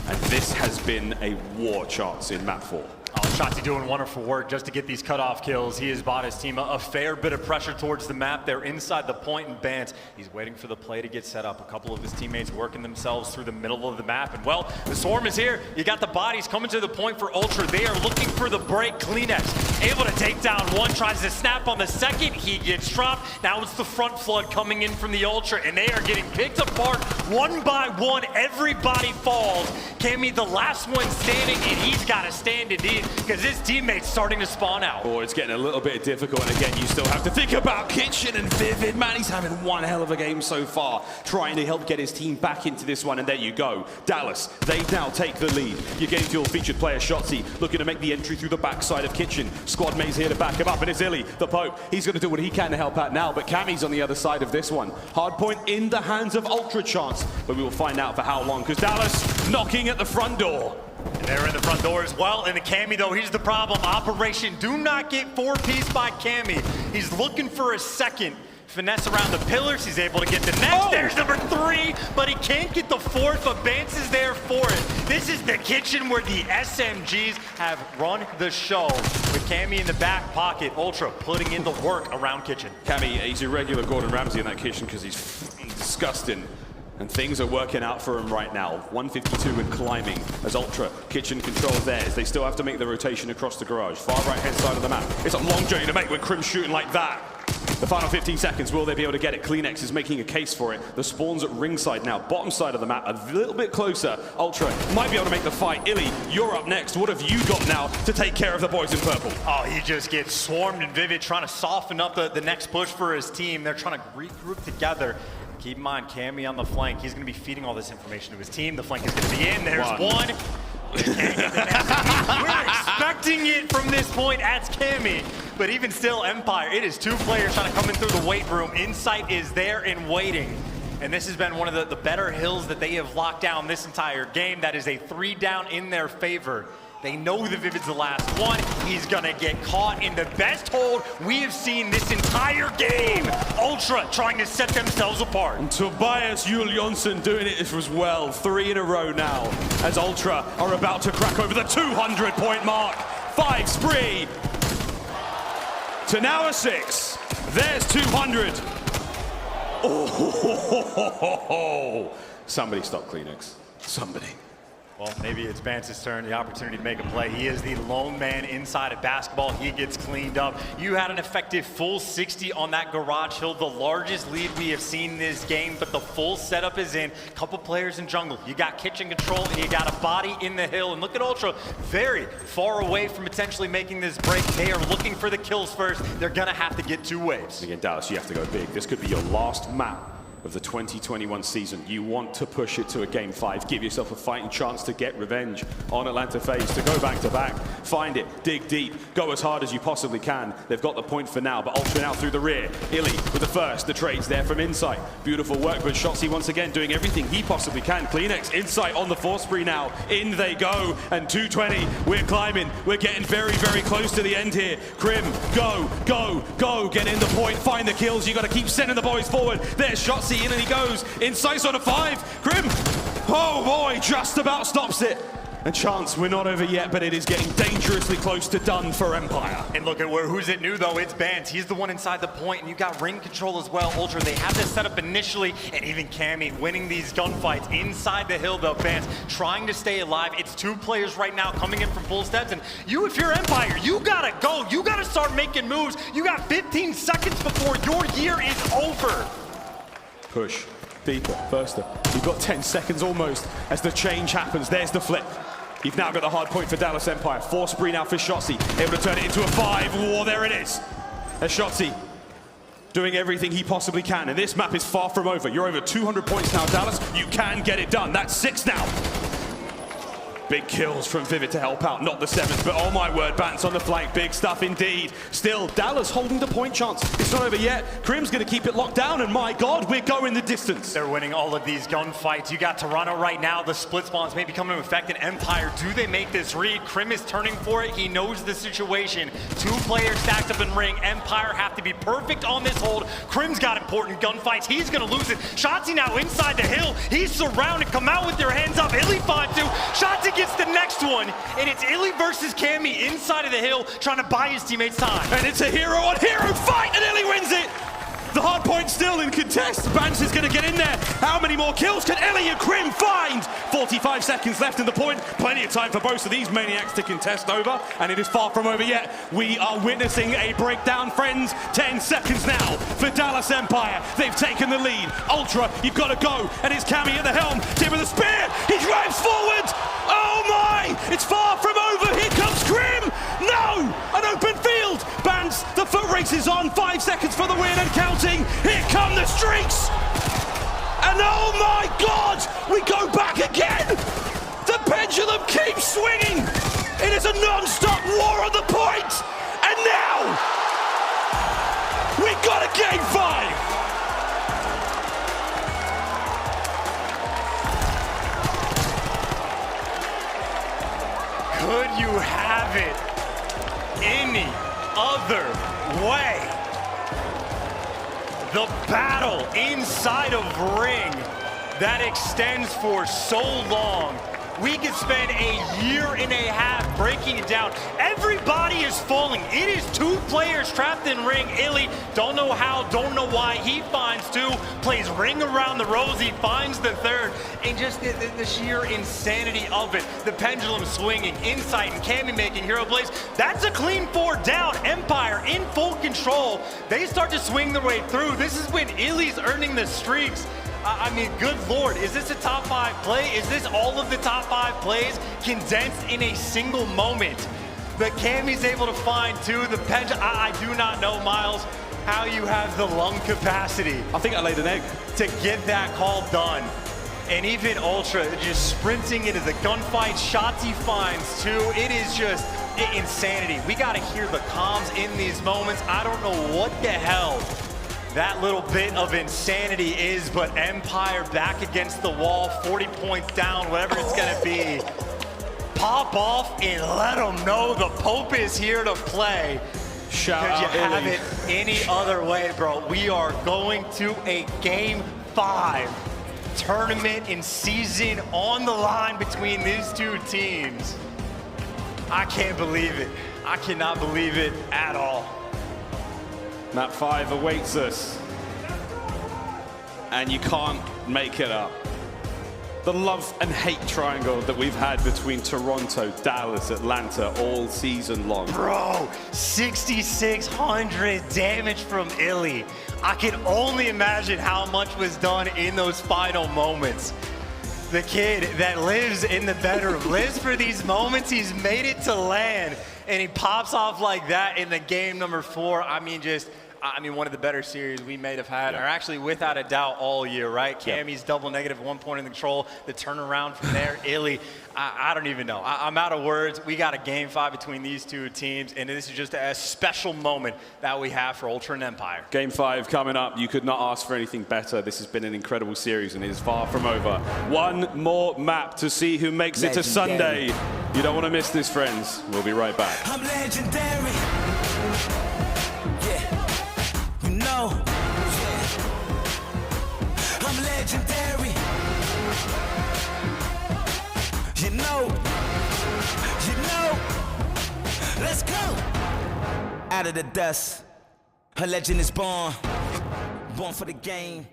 and this has been a war chance in map 4. Oh, Shotzzy doing wonderful work just to get these cutoff kills. He has bought his team a fair bit of pressure towards the map. They're inside the point and Bance. He's waiting for the play to get set up. A couple of his teammates working themselves through the middle of the map. And well, the swarm is here. You got the bodies coming to the point for Ultra. They are looking for the break. Kleenex able to take down one, tries to snap on the second. He gets dropped. Now it's the front flood coming in from the Ultra, and they are getting picked apart one by one. Everybody falls. Cammy, the last one standing, and he's got to stand indeed, because his teammate's starting to spawn out. Oh, it's getting a little bit difficult, and again, you still have to think about Kitchen and Vivid. Man, he's having one hell of a game so far, trying to help get his team back into this one, and there you go. Dallas, they now take the lead. Your game fuel featured player Shotzzy looking to make the entry through the backside of Kitchen. Squad mates here to back him up, and it's iLLeY, the Pope. He's going to do what he can to help out now, but Cammy's on the other side of this one. Hard point in the hands of Ultra chance, but we will find out for how long, because Dallas knocking at the front door. And they're in the front door as well. And the Cammy, though, here's the problem. Operation do not get 4-piece by Cammy. He's looking for a second. Finesse around the pillars. He's able to get the next. There's number 3, but he can't get the 4th, but Bance is there for it. This is the kitchen where the SMGs have run the show. With Cammy in the back pocket, Ultra putting in the work around kitchen. Cammy, he's a regular Gordon Ramsay in that kitchen because he's disgusting. And things are working out for him right now. 152 and climbing as Ultra Kitchen controls theirs. They still have to make the rotation across the garage. Far right-hand side of the map. It's a long journey to make with Crim shooting like that. The final 15 seconds, will they be able to get it? Kleenex is making a case for it. The spawn's at ringside now. Bottom side of the map, a little bit closer. Ultra might be able to make the fight. iLLeY, you're up next. What have you got now to take care of the boys in purple? Oh, he just gets swarmed, and Vivid trying to soften up the next push for his team. They're trying to regroup together. Keep in mind, Cammy on the flank, he's going to be feeding all this information to his team. The flank is going to be in. There's one. We're expecting it from this point as Cammy. But even still, Empire, it is 2 players trying to come in through the weight room. Insight is there and waiting. And this has been one of the better hills that they have locked down this entire game. That is a 3 down in their favor. They know the Vivid's the last one. He's gonna get caught in the best hold we have seen this entire game. Ultra trying to set themselves apart. And Tobias Juliusson doing it as well. 3 in a row now as Ultra are about to crack over the 200-point mark. 5 spree to now a 6. There's 200. Oh, somebody stop Kleenex. Somebody. Well, maybe it's Bance's turn, the opportunity to make a play. He is the lone man inside of basketball. He gets cleaned up. You had an effective full 60 on that garage hill, the largest lead we have seen this game, but the full setup is in. Couple players in jungle. You got kitchen control and you got a body in the hill. And look at Ultra, very far away from potentially making this break. They are looking for the kills first. They're gonna have to get 2 waves. Again, Dallas, you have to go big. This could be your last map of the 2021 season. You want to push it to a game 5, give yourself a fighting chance to get revenge on Atlanta FaZe, to go back to back, find it, dig deep, go as hard as you possibly can. They've got the point for now, but Ultra now through the rear. iLLeY with the first, the trades there from Insight. Beautiful work, but Shotzzy once again doing everything he possibly can. Kleenex, Insight on the 4 spree now. In they go, and 220, we're climbing. We're getting very, very close to the end here. Crim, go, go, go, get in the point, find the kills. You gotta keep sending the boys forward. There's Shotzzy. In and he goes. Insight's on a 5. Crim. Oh boy, just about stops it. And chance, we're not over yet, but it is getting dangerously close to done for Empire. And look at who's it new though, it's Bance. He's the one inside the point, and you got ring control as well. Ultra, they have this set up initially, and even Cammy winning these gunfights inside the hill though. Bance trying to stay alive. It's 2 players right now coming in from full steps, and you, if you're Empire, you gotta go. You gotta start making moves. You got 15 seconds before your year is over. Push, deeper, faster. You've got 10 seconds almost as the change happens. There's the flip. You've now got the hard point for Dallas Empire. 4 spree now for Shotzzy. Able to turn it into a 5. Oh, there it is. As Shotzzy doing everything he possibly can. And this map is far from over. You're over 200 points now, Dallas. You can get it done. That's 6 now. Big kills from Vivid to help out, not the 7th, but oh my word, Bance on the flank, big stuff indeed. Still, Dallas holding the point chance. It's not over yet. Crim's gonna keep it locked down, and my God, we're going the distance. They're winning all of these gunfights. You got Toronto right now. The split spawns may be coming into effect in Empire. Do they make this read? Crim is turning for it. He knows the situation. 2 players stacked up in ring. Empire have to be perfect on this hold. Crim's got important gunfights. He's gonna lose it. Shotzzy now inside the hill. He's surrounded. Come out with their hands up. iLLeY finds 2. Shotzzy gets the next one, and it's iLLeY versus Cammy inside of the hill, trying to buy his teammates time. And it's a hero on hero fight, and iLLeY wins it! The hard point still in contest. Bance is gonna get in there. How many more kills can iLLeY and Crim find? 45 seconds left in the point. Plenty of time for both of these maniacs to contest over, and it is far from over yet. We are witnessing a breakdown, friends. 10 seconds now for Dallas Empire. They've taken the lead. Ultra, you've got to go, and it's Cammy at the helm. Tip with a spear. He drives forward. Oh my! It's far from over. Here comes Crim. No! An open field. Bance, the foot race is on. 5 seconds for the win and counting. Here come the streaks. And oh my God! We go back again. The pendulum keeps swinging. It is a non-stop war on the point. And now we got a game 5. Could you have it any other way? The battle inside of ring that extends for so long. We could spend a year and a half breaking it down. Everybody is falling. It is 2 players trapped in ring. iLLeY, don't know how, don't know why. He finds 2, plays ring around the rosy, finds the 3rd, and just the sheer insanity of it. The pendulum swinging, Insight and Cammy making hero plays. That's a clean 4 down. Empire in full control. They start to swing their way through. This is when iLLeY's earning the streaks. I mean, good Lord, is this a top 5 play? Is this all of the top 5 plays condensed in a single moment? The Cammy's able to find 2, the pendulum, I do not know, Miles. how you have the lung capacity. I think I laid an egg. To get that call done. And even Ultra just sprinting into the gunfight. Shotzzy finds two. It is just insanity. We got to hear the comms in these moments. I don't know what the hell that little bit of insanity is, but Empire back against the wall, 40 points down, whatever it's going to be. Pop off and let them know the Pope is here to play. Shout out, Because you have iLLeY. it any other way, bro. We are going to a Game 5 tournament and season on the line between these two teams. I can't believe it. I cannot believe it at all. Map 5 awaits us. And you can't make it up. The love and hate triangle that we've had between Toronto, Dallas, Atlanta all season long. Bro, 6,600 damage from iLLeY. I can only imagine how much was done in those final moments. The kid that lives in the bedroom, lives for these moments. He's made it to land, and he pops off like that in the game number 4. I mean, one of the better series we may have had, or actually without a doubt all year, right? Cammy's double negative 1 point in the control, the turnaround from there, iLLeY, I don't even know. I'm out of words. We got a Game 5 between these two teams, and this is just a special moment that we have for Ultra and Empire. Game 5 coming up. You could not ask for anything better. This has been an incredible series, and it is far from over. One more map to see who makes it to Sunday. You don't want to miss this, friends. We'll be right back. I'm legendary. Yeah. No. I'm legendary. You know. Let's go. Out of the dust, a legend is born for the game.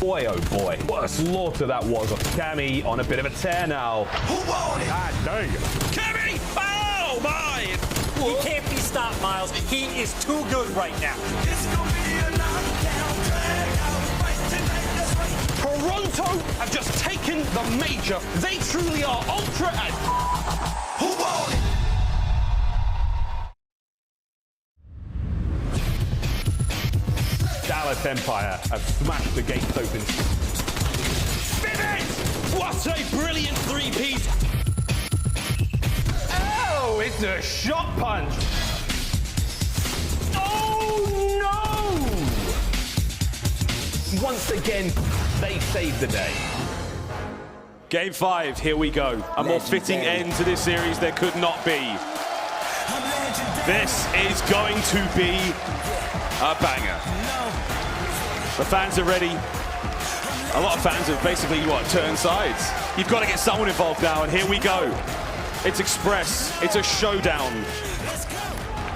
Boy, oh boy, what a slaughter that was of Cammy on a bit of a tear now. God dang. Cammy! Oh, my! He can't be stopped, Miles. He is too good right now. Toronto have just taken the major. They truly are Ultra and... Dallas Empire have smashed the gates open. Spin it! What a brilliant three-piece! Oh, it's a shot punch. Oh, no! Once again, they saved the day. Game 5, here we go. A more fitting end to this series there could not be. This is going to be a banger. The fans are ready. A lot of fans have basically, turned sides. You've got to get someone involved now, and here we go. It's Express, it's a showdown.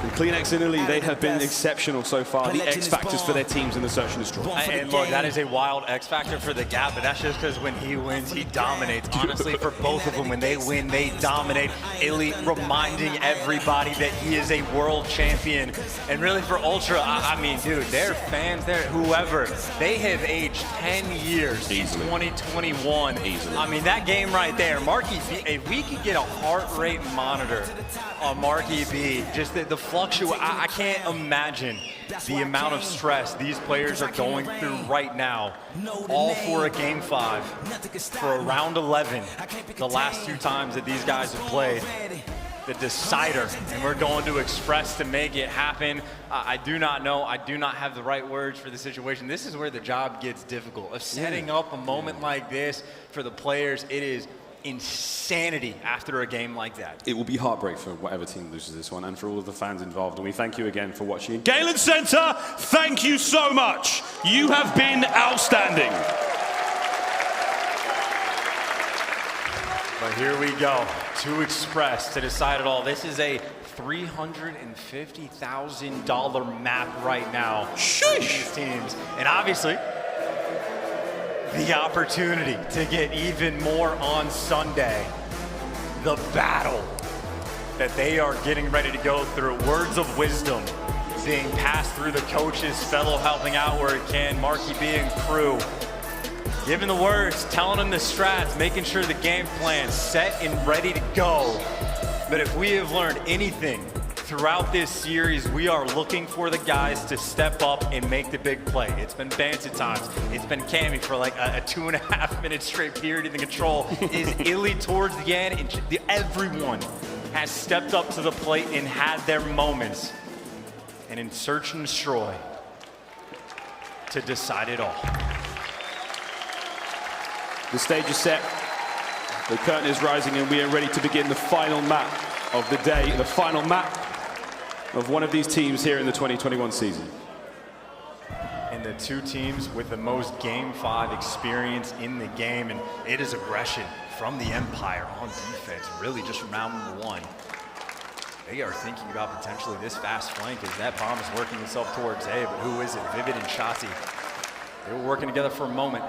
And CleanX and iLLeY, they have been exceptional so far. The X factors for their teams in the search and destroy. And look, that is a wild X factor for the Gap, but that's just because when he wins, he dominates. Honestly, for both of them, when they win, they dominate. iLLeY reminding everybody that he is a world champion. And really for Ultra, I mean, dude, their fans, whoever, they have aged 10 years in 2021. Easily. I mean, that game right there, Marky B, if we could get a heart rate monitor on Marky B, just the fluctuate, I can't imagine the amount of stress these players are going through right now, all for a game 5, for a round 11, the last 2 times that these guys have played, the decider, and we're going to Express to make it happen. I do not know, I do not have the right words for the situation. This is where the job gets difficult. Of setting up a moment like this for the players, it is insanity after a game like that. It will be heartbreak for whatever team loses this one and for all of the fans involved. And we thank you again for watching. Galen Center, thank you so much. You have been outstanding. But here we go to Express to decide it all. This is a $350,000 map right now. Sheesh. These teams. And obviously, the opportunity to get even more on Sunday. The battle that they are getting ready to go through. Words of wisdom being passed through the coaches, fellow helping out where it can, Marky B and crew. Giving the words, telling them the strats, making sure the game plan's set and ready to go. But if we have learned anything throughout this series, we are looking for the guys to step up and make the big play. It's been Bance at times. It's been Cammy for like a 2.5 minute straight period in the control. Is iLLeY towards the end? And everyone has stepped up to the plate and had their moments. And in Search and Destroy to decide it all. The stage is set. The curtain is rising and we are ready to begin the final map of the day. The final map of one of these teams here in the 2021 season. And the 2 teams with the most Game 5 experience in the game, and it is aggression from the Empire on defense, really just from round number 1. They are thinking about potentially this fast flank as that bomb is working itself towards A, but who is it? Vivid and Shotzzy. They were working together for a moment.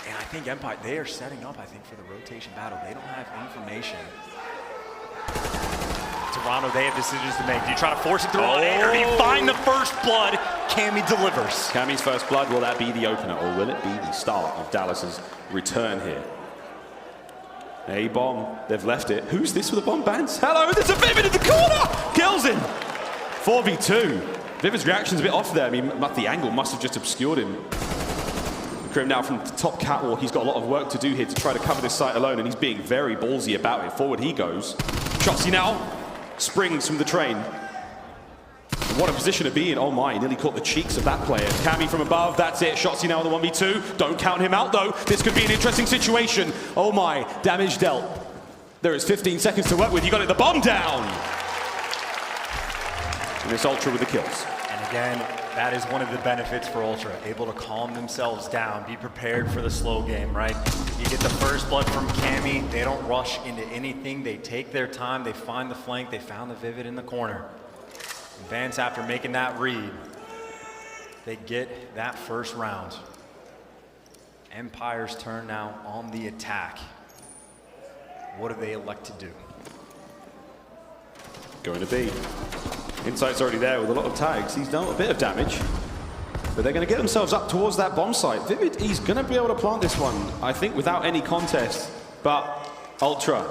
And I think Empire, they are setting up, I think, for the rotation battle. They don't have information. Toronto, they have decisions to make. Do you try to force it through on A, or do you find the first blood? Cammy delivers. Cammy's first blood, will that be the opener, or will it be the start of Dallas's return here? A bomb, they've left it. Who's this with a bomb, Bance? Hello, there's a Vivid in the corner! Kills him! 4v2. Vivid's reaction's a bit off there. I mean, the angle must have just obscured him. Crim now from the top catwalk, he's got a lot of work to do here to try to cover this site alone, and he's being very ballsy about it. Forward he goes. Shotzzy now springs from the train. What a position to be in. Oh my, nearly caught the cheeks of that player. Cammy from above, that's it. Shotzzy now on the 1v2. Don't count him out though. This could be an interesting situation. Oh my, damage dealt. There is 15 seconds to work with. You got it, the bomb down. And it's Ultra with the kills. And again, that is one of the benefits for Ultra, able to calm themselves down, be prepared for the slow game, right? You get the first blood from Cammy, they don't rush into anything, they take their time, they find the flank, they found the Vivid in the corner. And Vance, after making that read, they get that first round. Empire's turn now on the attack. What do they elect to do? Going to be. Insight's already there with a lot of tags. He's done a bit of damage, but they're going to get themselves up towards that bomb site. Vivid, he's going to be able to plant this one, I think, without any contest. But Ultra,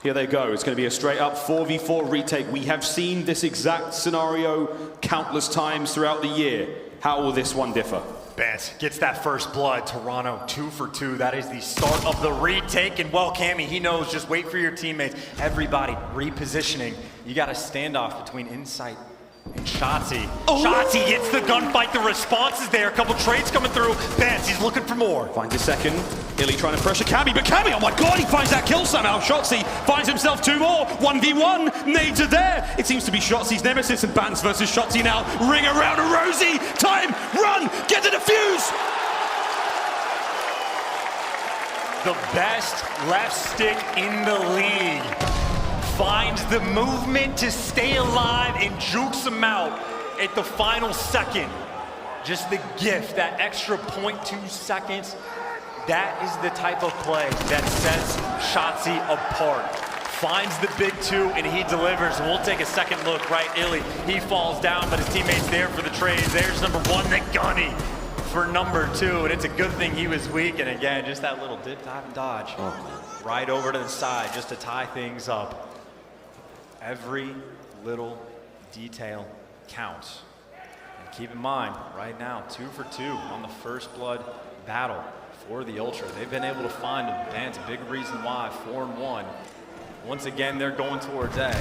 here they go. It's going to be a straight up 4v4 retake. We have seen this exact scenario countless times throughout the year. How will this one differ? Bance gets that first blood. Toronto 2 for 2. That is the start of the retake. And well, Cammy, he knows, just wait for your teammates. Everybody repositioning. You got a standoff between Insight Shotzzy. Shotzzy gets the gunfight. The response is there. A couple trades coming through. Vance, he's looking for more. Finds a second. iLLeY trying to pressure Cammy, but Cammy, oh my god, he finds that kill somehow. Shotzzy finds himself 2 more. 1v1. Nades are there. It seems to be Shotzi's nemesis, and Bance versus Shotzzy now. Ring around a Rosie. Time. Run. Get the defuse. The best left stick in the league finds the movement to stay alive and jukes him out at the final second. Just the gift, that extra 0.2 seconds, that is the type of play that sets Shotzzy apart. Finds the big 2 and he delivers. And we'll take a second look, right? iLLeY, he falls down, but his teammate's there for the trades. There's number 1, the Gunny for number 2, and it's a good thing he was weak. And again, just that little dip, dive, and dodge. Right over to the side just to tie things up. Every little detail counts. And keep in mind, right now, 2 for 2 on the first blood battle for the Ultra. They've been able to find a band's big reason why, 4-1. Once again, they're going towards A.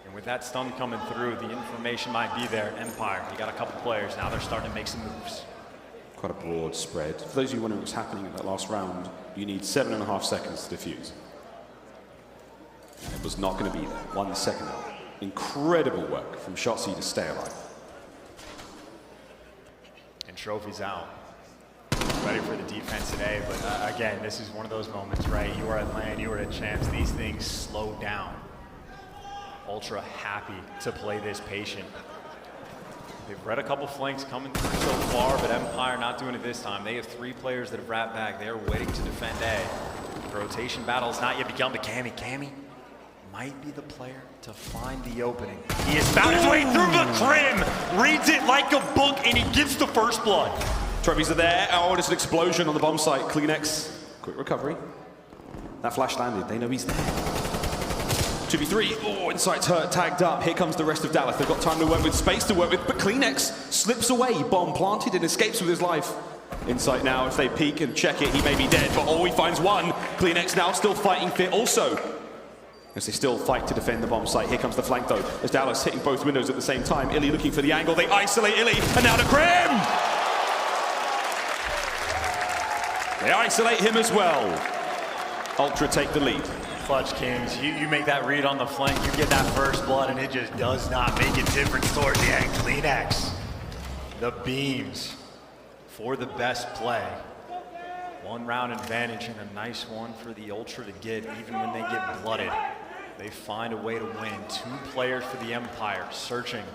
And with that stun coming through, the information might be there. Empire, you got a couple players, now they're starting to make some moves. Quite a broad spread. For those of you wondering what's happening in that last round, you need 7.5 seconds to defuse. It was not going to be there. 1 second. Incredible work from Shotzzy to stay alive. And Trophy's out. Ready for the defense today, but again, this is one of those moments, right? You are at LAN, you are at champs, these things slow down. Ultra happy to play this patient. They've read a couple flanks coming through so far, but Empire not doing it this time. They have 3 players that have wrapped back. They are waiting to defend A. The rotation battle has not yet begun, but Cammy might be the player to find the opening. He has found his way through the Crim, reads it like a book, and he gets the first blood. Trophies are there. Oh, there's an explosion on the bomb site. Cleanex, quick recovery. That flash landed. They know he's there. 2v3. Oh, Insight's hurt, tagged up. Here comes the rest of Dallas. They've got time to work with, space to work with, but Cleanex slips away. Bomb planted and escapes with his life. Insight now, if they peek and check it, he may be dead, but he finds one. Cleanex now still fighting fit also. As they still fight to defend the bomb site. Here comes the flank though, as Dallas hitting both windows at the same time. iLLeY looking for the angle. They isolate iLLeY, and now the Crim! They isolate him as well. Ultra take the lead. Clutch Kings, you make that read on the flank, you get that first blood, and it just does not make a difference towards the end. Cleanex, the beams for the best play. 1 round advantage and a nice one for the Ultra to get, even when they get blooded. They find a way to win. 2 players for the Empire searching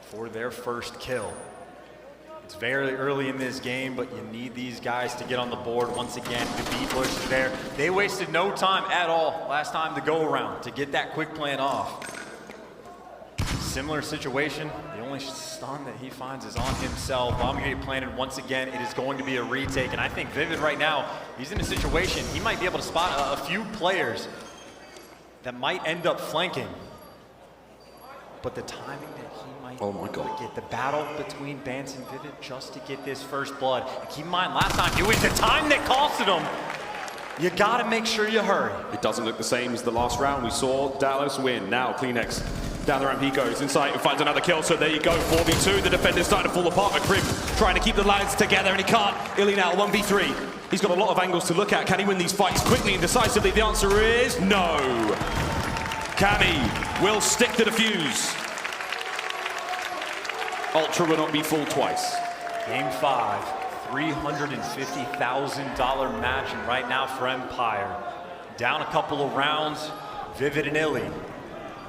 for their first kill. It's very early in this game, but you need these guys to get on the board. Once again, the B-push is there. They wasted no time at all last time to go around to get that quick plan off. Similar situation, the only stun that he finds is on himself. Bomb gonna get planted once again. It is going to be a retake, and I think Vivid right now, he's in a situation, he might be able to spot a few players that might end up flanking. But the timing that he might get, the battle between Bance and Vivid just to get this first blood. And keep in mind, last time, it was the time that costed him. You gotta make sure you hurry. It doesn't look the same as the last round. We saw Dallas win. Now Cleanex down the ramp he goes. Insight and finds another kill, so there you go. 4v2, the defender's starting to fall apart. Crim trying to keep the lines together, and he can't. iLLeY now 1v3. He's got a lot of angles to look at. Can he win these fights quickly and decisively? The answer is no. Cammy will stick to the fuse. Ultra will not be fooled twice. Game 5, $350,000 match, and right now for Empire. Down a couple of rounds, Vivid and iLLeY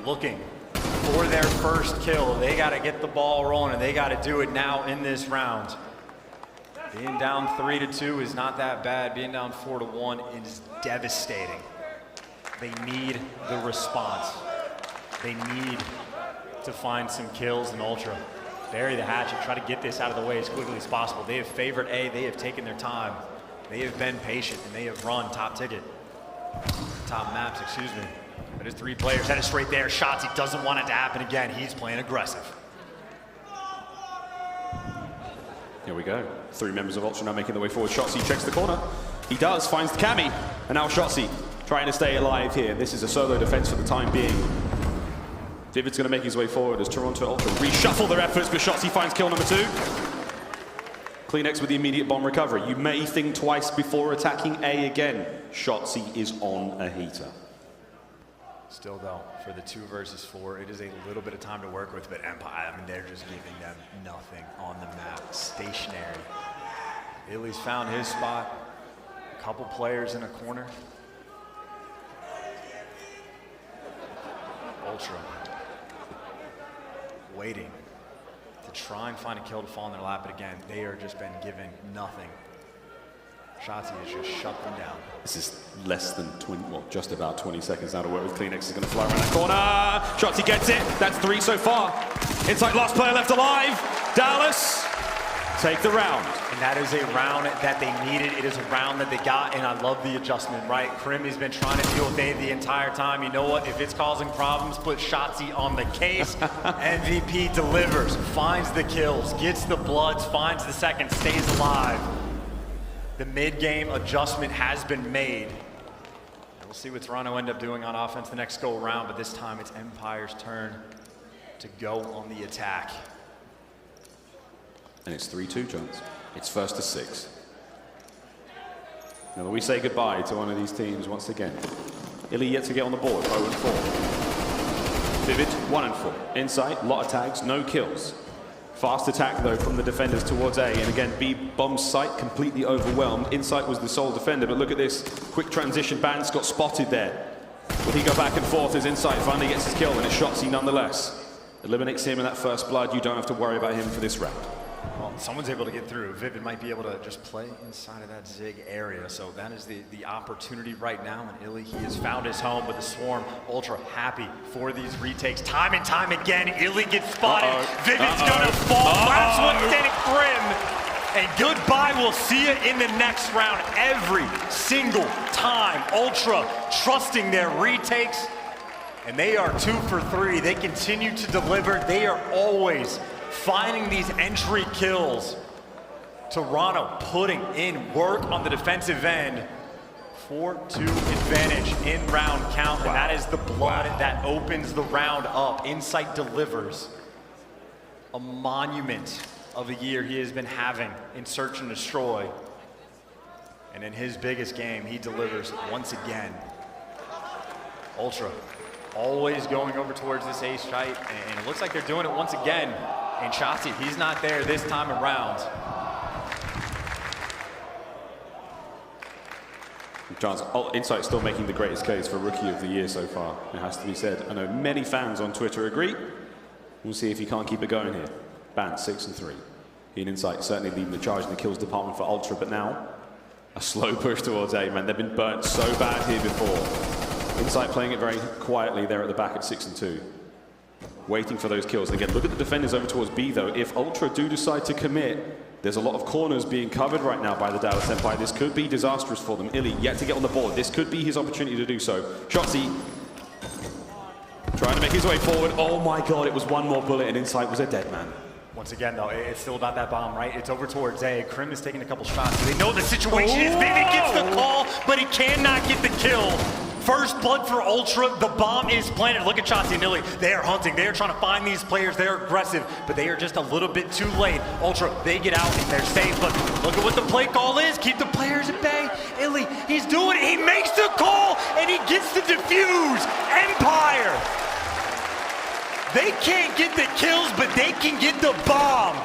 looking for their first kill. They gotta get the ball rolling, and they gotta do it now in this round. Being down 3-2 is not that bad. Being down 4-1 is devastating. They need the response. They need to find some kills in Ultra. Bury the hatchet, try to get this out of the way as quickly as possible. They have favored A, they have taken their time. They have been patient, and they have run top maps, excuse me. That is 3 players headed straight there. Shotzzy doesn't want it to happen again. He's playing aggressive. Here we go. 3 members of Ultra now making their way forward. Shotzzy checks the corner. He does, finds the Cammy. And now Shotzzy trying to stay alive here. This is a solo defense for the time being. Vivid's going to make his way forward as Toronto Ultra reshuffle their efforts, but Shotzzy finds kill number 2. CleanX with the immediate bomb recovery. You may think twice before attacking A again. Shotzzy is on a heater. Still though, for the 2 versus 4, it is a little bit of time to work with, but Empire, I mean, they're just giving them nothing on the map. Stationary. iLLeY's found his spot. A couple players in a corner. Ultra waiting to try and find a kill to fall in their lap, but again, they are just been given nothing. Shotzzy has just shut them down. This is less than 20, well, just about 20 seconds now to work with. CleanX is going to fly around that corner. Shotzzy gets it. That's 3 so far. Inside, last player left alive. Dallas take the round. And that is a round that they needed. It is a round that they got, and I love the adjustment, right? Crim has been trying to deal with A the entire time. You know what? If it's causing problems, put Shotzzy on the case. MVP delivers, finds the kills, gets the bloods, finds the second, stays alive. The mid-game adjustment has been made. We'll see what Toronto end up doing on offense the next go around, but this time it's Empire's turn to go on the attack. And it's 3-2, Jones. It's first to 6. Now we say goodbye to one of these teams once again. iLLeY yet to get on the board, 0-4. Vivid, 1-4. Insight, lot of tags, no kills. Fast attack though from the defenders towards A, and again B bombs site completely overwhelmed. Insight was the sole defender, but look at this quick transition. Bans got spotted there. Will he go back and forth as Insight finally gets his kill, and it's Shotzzy nonetheless. Eliminates him in that first blood. You don't have to worry about him for this round. Well, someone's able to get through. Vivid might be able to just play inside of that Zig area, so that is the opportunity right now. And iLLeY, he has found his home with the Swarm. Ultra happy for these retakes. Time and time again, iLLeY gets spotted. Vivid's gonna fall. Last one standing Crim. And goodbye, we'll see you in the next round. Every single time, Ultra trusting their retakes. And they are 2 for 3. They continue to deliver. They are always finding these entry kills. Toronto putting in work on the defensive end. 4-2 advantage in round count, and that is the blood that opens the round up. Insight delivers a monument of a year he has been having in Search and Destroy. And in his biggest game, he delivers once again. Ultra always going over towards this ace fight, and it looks like they're doing it once again. And Shotzzy, he's not there this time around. John's Insight still making the greatest case for Rookie of the Year so far, it has to be said. I know many fans on Twitter agree. We'll see if he can't keep it going here. Ban 6-3. He and Insight certainly leading the charge in the kills department for Ultra, but now a slow push towards A, man. They've been burnt so bad here before. Insight playing it very quietly there at the back at 6-2. Waiting for those kills. And again, look at the defenders over towards B though. If Ultra do decide to commit, there's a lot of corners being covered right now by the Dallas Empire. This could be disastrous for them. iLLeY yet to get on the board. This could be his opportunity to do so. Shotzzy trying to make his way forward. Oh my God, it was one more bullet and Insight was a dead man. Once again though, it's still about that bomb, right? It's over towards A. Crim is taking a couple shots. They know the situation is big. He gets the call, but he cannot get the kill. First blood for Ultra, the bomb is planted. Look at Shotzzy and iLLeY. They are hunting, they are trying to find these players, they're aggressive, but they are just a little bit too late. Ultra, they get out and they're safe, but look at what the play call is. Keep the players at bay. iLLeY, he's doing it, he makes the call, and he gets the defuse. Empire, they can't get the kills, but they can get the bomb.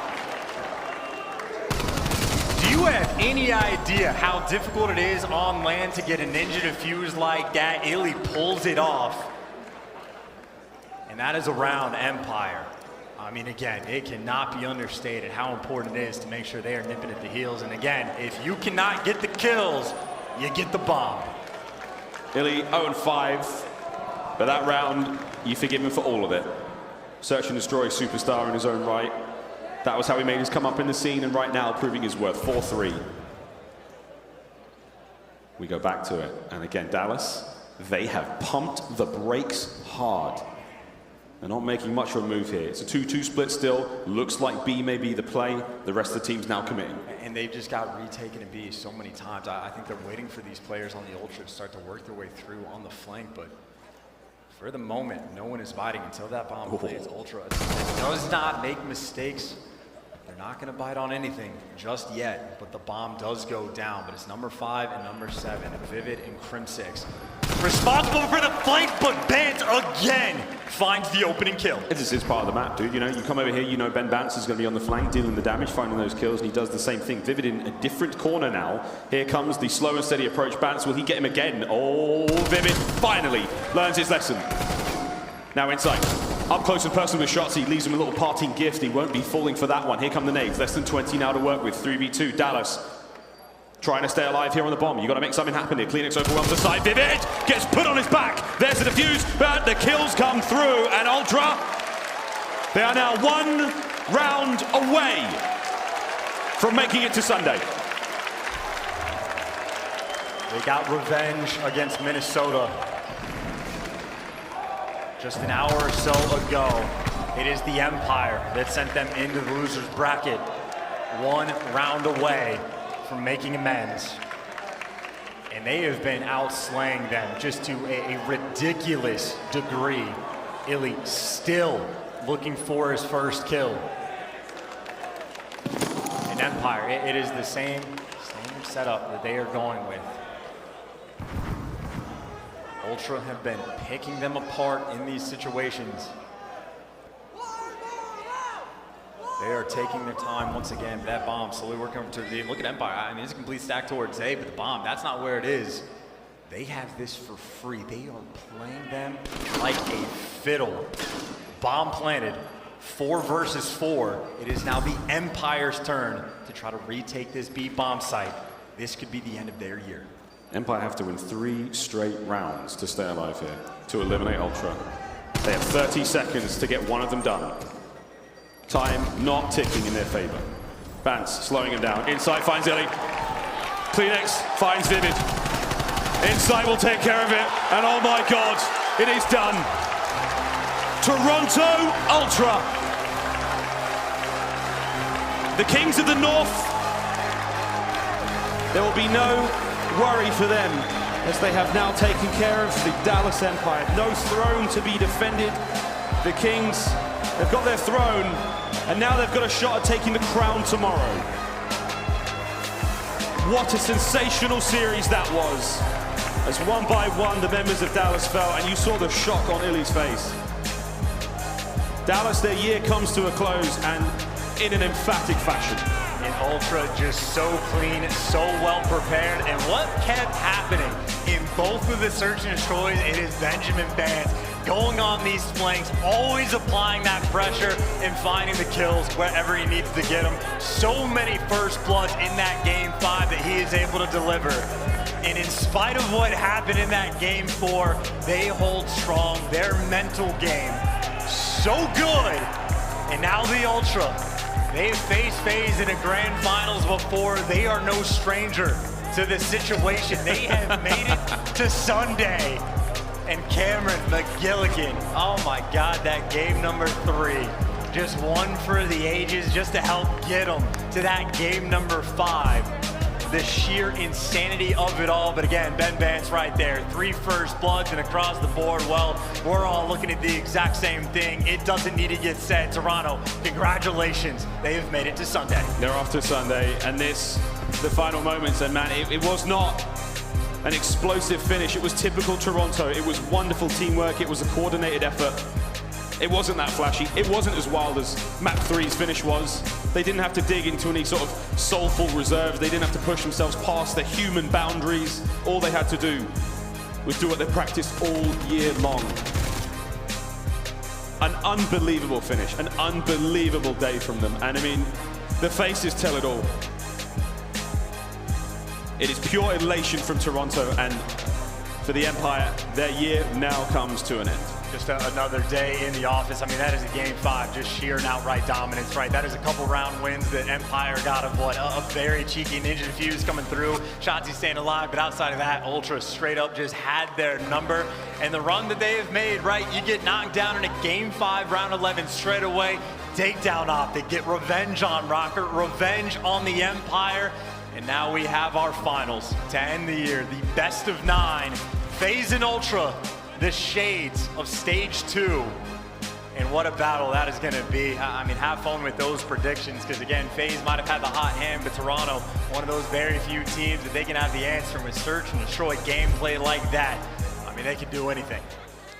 Do you have any idea how difficult it is on land to get a ninja defuse like that? iLLeY pulls it off. And that is around Empire. I mean, again, it cannot be understated how important it is to make sure they are nipping at the heels. And again, if you cannot get the kills, you get the bomb. iLLeY 0-5, but that round, you forgive him for all of it. Search and Destroy superstar in his own right. That was how he made his come up in the scene, and right now proving his worth. 4-3. We go back to it, and again, Dallas, they have pumped the brakes hard. They're not making much of a move here. It's a 2-2 split still. Looks like B may be the play. The rest of the team's now committing. And they've just got retaken in B so many times. I think they're waiting for these players on the Ultra to start to work their way through on the flank, but For the moment, no one is biting until that bomb plays. Ultra does not make mistakes. They're not going to bite on anything just yet, but the bomb does go down. But it's number 5 and number 7, Vivid and Crimsix. Responsible for the flank, but Bant again finds the opening kill. This is part of the map, dude. You know, you come over here, you know Ben Bance is going to be on the flank, dealing the damage, finding those kills, and he does the same thing. Vivid in a different corner now. Here comes the slow and steady approach. Bance, will he get him again? Oh, Vivid finally learns his lesson. Now inside. Up close and personal with Shotzzy, leaves him a little parting gift. He won't be falling for that one. Here come the nades. Less than 20 now to work with. 3v2. Dallas trying to stay alive here on the bomb. You got to make something happen here. Cleanix overwhelms the side. Vivid gets put on his back. There's the defuse, but the kills come through. And Ultra, they are now 1 round away from making it to Sunday. They got revenge against Minnesota. Just an hour or so ago, it is the Empire that sent them into the loser's bracket. 1 round away from making amends. And they have been outslaying them just to a ridiculous degree. iLLeY still looking for his first kill. And Empire, it is the same setup that they are going with. Ultra have been picking them apart in these situations. They are taking their time once again. That bomb slowly working over to the look at Empire. I mean, it's a complete stack towards A, but the bomb, that's not where it is. They have this for free. They are playing them like a fiddle. Bomb planted, 4 versus 4. It is now the Empire's turn to try to retake this B bomb site. This could be the end of their year. Empire have to win 3 straight rounds to stay alive here, to eliminate Ultra. They have 30 seconds to get one of them done. Time not ticking in their favor. Bance slowing him down. Inside finds iLLeY. Cleanix finds Vivid. Inside will take care of it. And oh my God, it is done. Toronto Ultra. The Kings of the North. There will be no worry for them as they have now taken care of the Dallas Empire. No throne to be defended. The Kings have got their throne, and now they've got a shot at taking the crown tomorrow. What a sensational series that was. As one by one the members of Dallas fell, and you saw the shock on iLLeY's face. Dallas, their year comes to a close, and in an emphatic fashion. And Ultra just so clean, so well prepared. And what kept happening in both of the search and destroys, it is Benjamin Bance going on these flanks, always applying that pressure and finding the kills wherever he needs to get them. So many first bloods in that game 5 that he is able to deliver. And in spite of what happened in that game 4, they hold strong. Their mental game, so good. And now the Ultra, they've faced FaZe in a grand finals before. They are no stranger to this situation. They have made it to Sunday. And Cameron McGilligan, oh my God, that game number 3. Just one for the ages, just to help get them to that game number 5. The sheer insanity of it all, but again, Ben Bance right there. 3 first bloods and across the board. Well, we're all looking at the exact same thing. It doesn't need to get said. Toronto, congratulations. They have made it to Sunday. They're off to Sunday, and this, the final moments, and man, it was not an explosive finish. It was typical Toronto. It was wonderful teamwork. It was a coordinated effort. It wasn't that flashy. It wasn't as wild as Map 3's finish was. They didn't have to dig into any sort of soulful reserves. They didn't have to push themselves past their human boundaries. All they had to do was do what they practiced all year long. An unbelievable finish, an unbelievable day from them. And I mean, the faces tell it all. It is pure elation from Toronto, and for the Empire, their year now comes to an end. Just another day in the office. I mean, that is a game 5, just sheer and outright dominance, right? That is a couple round wins that Empire got of what? A very cheeky Ninja Defuse coming through. Shotzzy staying alive, but outside of that, Ultra straight up just had their number. And the run that they have made, right? You get knocked down in a game 5, round 11 straight away. Take down OpTic, get revenge on Røkkr, revenge on the Empire. And now we have our finals to end the year, the best of 9. FaZe and Ultra, the shades of stage 2. And what a battle that is going to be. I mean, have fun with those predictions, because again, FaZe might have had the hot hand, but Toronto, one of those very few teams that they can have the answer with search and destroy gameplay like that. I mean, they can do anything.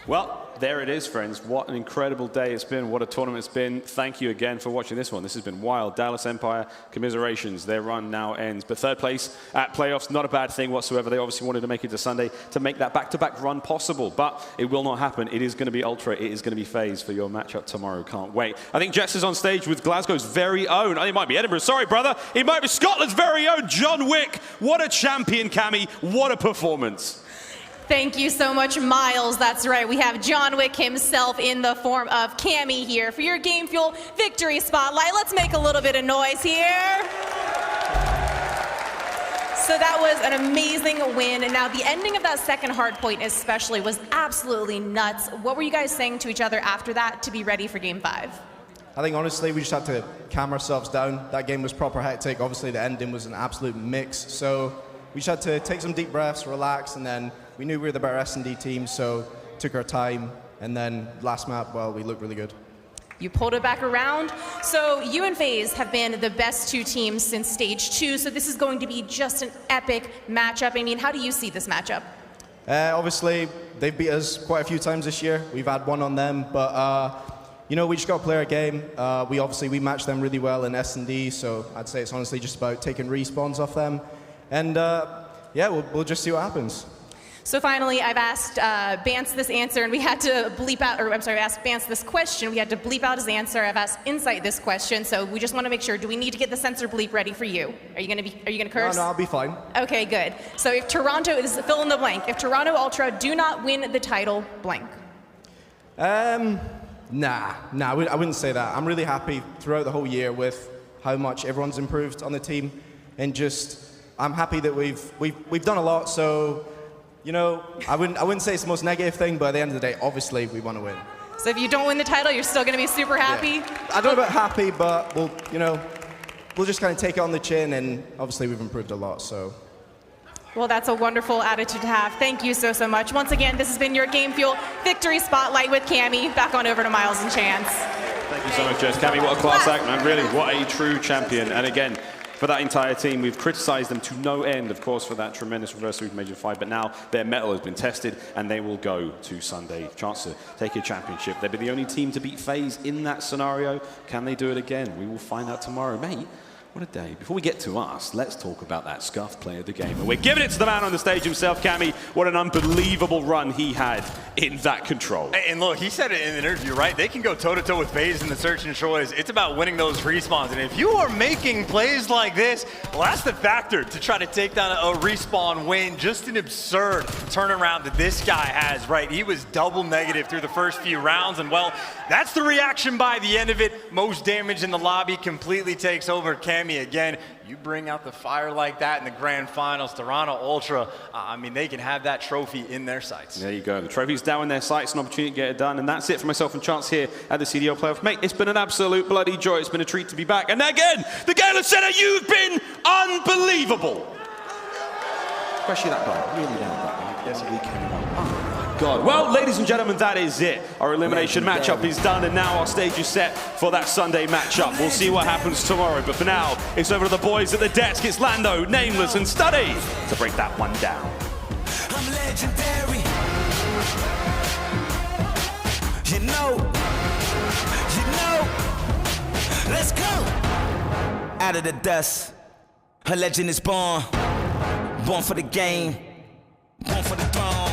Well, there it is, friends. What an incredible day it's been. What a tournament it's been. Thank you again for watching this one. This has been wild. Dallas Empire, commiserations. Their run now ends. But third place at playoffs, not a bad thing whatsoever. They obviously wanted to make it to Sunday to make that back-to-back run possible. But it will not happen. It is going to be Ultra. It is going to be FaZe for your matchup tomorrow. Can't wait. I think Jess is on stage with Glasgow's very own. It might be Edinburgh. Sorry, brother. It might be Scotland's very own John Wick. What a champion, Cammy. What a performance. Thank you so much, Miles. That's right. We have John Wick himself in the form of Cammy here for your Game Fuel Victory Spotlight. Let's make a little bit of noise here. So that was an amazing win. And now the ending of that second hard point especially was absolutely nuts. What were you guys saying to each other after that to be ready for Game 5? I think honestly we just had to calm ourselves down. That game was proper hectic. Obviously the ending was an absolute mix. So we just had to take some deep breaths, relax, and then we knew we were the better S&D team, so took our time, and then last map, well, we looked really good. You pulled it back around. So you and FaZe have been the best 2 teams since stage 2, so this is going to be just an epic matchup. I mean, how do you see this matchup? Obviously, they've beat us quite a few times this year. We've had one on them, but you know, we just got to play our game. We matched them really well in S&D, so I'd say it's honestly just about taking respawns off them. And yeah, we'll just see what happens. So finally, I've asked Bance this answer, and we had to bleep out, or I'm sorry, I asked Bance this question. We had to bleep out his answer. I've asked Insight this question, so we just want to make sure. Do we need to get the censor bleep ready for you? Are you gonna curse? No, I'll be fine. Okay, good. So if Toronto is fill in the blank, if Toronto Ultra do not win the title, blank. Nah, I wouldn't say that. I'm really happy throughout the whole year with how much everyone's improved on the team, and just I'm happy that we've done a lot. So. You know, I wouldn't say it's the most negative thing, but at the end of the day, obviously, we want to win. So if you don't win the title, you're still going to be super happy? Yeah. I don't know about happy, but we'll just kind of take it on the chin, and obviously we've improved a lot, so. Well, that's a wonderful attitude to have. Thank you so much. Once again, this has been your Game Fuel Victory Spotlight with Cammy. Back on over to Miles and Chance. Thank you so much, Jess. Cammy, what a class act, man. Really, what a true champion. And again, for that entire team, we've criticized them to no end, of course, for that tremendous reversal we've Major 5, but now their mettle has been tested, and they will go to Sunday. Chance to take a championship. They'll be the only team to beat FaZe in that scenario. Can they do it again? We will find out tomorrow. Mate, what a day. Before we get to us, let's talk about that scuffed player of the game. And we're giving it to the man on the stage himself, Cammy. What an unbelievable run he had in that control. And look, he said it in the interview, right? They can go toe-to-toe with FaZe in the search and destroys. It's about winning those respawns. And if you are making plays like this, well, that's the factor to try to take down a respawn win. Just an absurd turnaround that this guy has, right? He was double negative through the first few rounds. And, well, that's the reaction by the end of it. Most damage in the lobby, completely takes over Cammy. Again, you bring out the fire like that in the grand finals, Toronto Ultra, I mean, they can have that trophy in their sights. There you go. The trophy's down in their sights, an opportunity to get it done. And that's it for myself and Chance here at the CDL playoff. Mate, it's been an absolute bloody joy. It's been a treat to be back. And again, the Gala Center, you've been unbelievable. Especially that guy. Really down that guy. Yes, we can. God. Well, ladies and gentlemen, that is it. Our elimination matchup is done, and now our stage is set for that Sunday matchup. We'll see what happens tomorrow, but for now, it's over to the boys at the desk. It's Lando, Nameless, and Standy to break that one down. I'm legendary. You know, let's go. Out of the dust, a legend is born. Born for the game, born for the throne.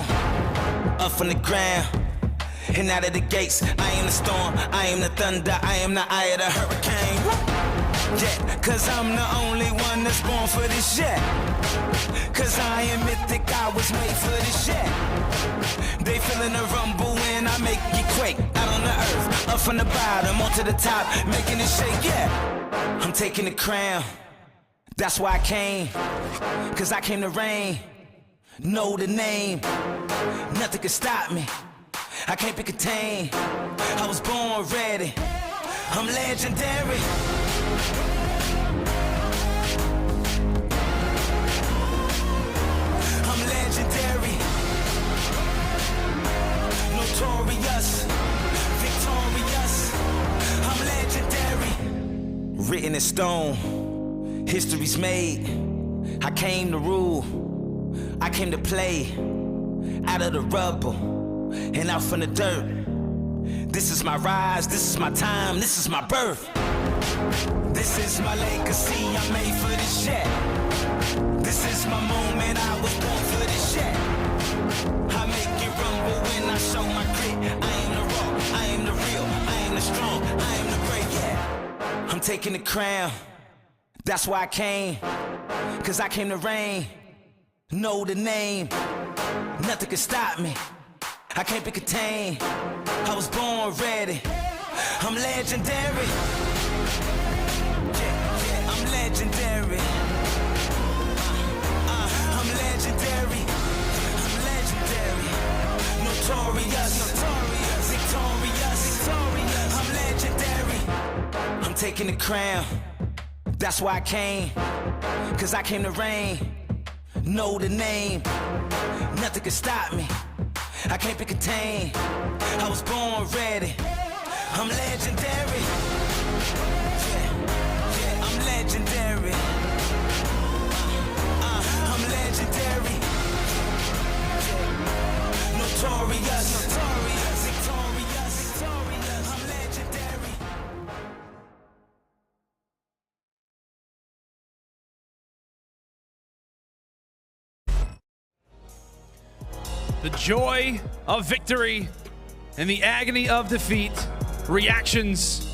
Up from the ground, and out of the gates. I am the storm, I am the thunder, I am the eye of the hurricane. Yeah, cause I'm the only one that's born for this shit. Cause I am mythic, I was made for this shit. They feeling the rumble when I make you quake. Out on the earth, up from the bottom, onto the top, making it shake, yeah. I'm taking the crown, that's why I came. Cause I came to reign. Know the name, nothing can stop me. I can't be contained. I was born ready. I'm legendary. I'm legendary. in stone. History's made. I came to rule. I came to play. Out of the rubble and out from the dirt. This is my rise, this is my time, this is my birth. This is my legacy, I'm made for this shit. This is my moment, I was born for this shit. I make it rumble when I show my grit. I am the raw, I am the real, I am the strong, I am the great, yeah. I'm taking the crown, that's why I came. Cause I came to reign, know the name. Nothing can stop me, I can't be contained. I was born ready, I'm legendary. Yeah, I'm legendary. I'm legendary. I'm legendary. Notorious, victorious. I'm legendary. I'm taking the crown, that's why I came. Cause I came to reign, know the name. Nothing can stop me, I can't be contained. I was born ready, I'm legendary. Yeah, I'm legendary. I'm legendary. Notorious, victorious. I'm legendary. The joy of victory and the agony of defeat. Reactions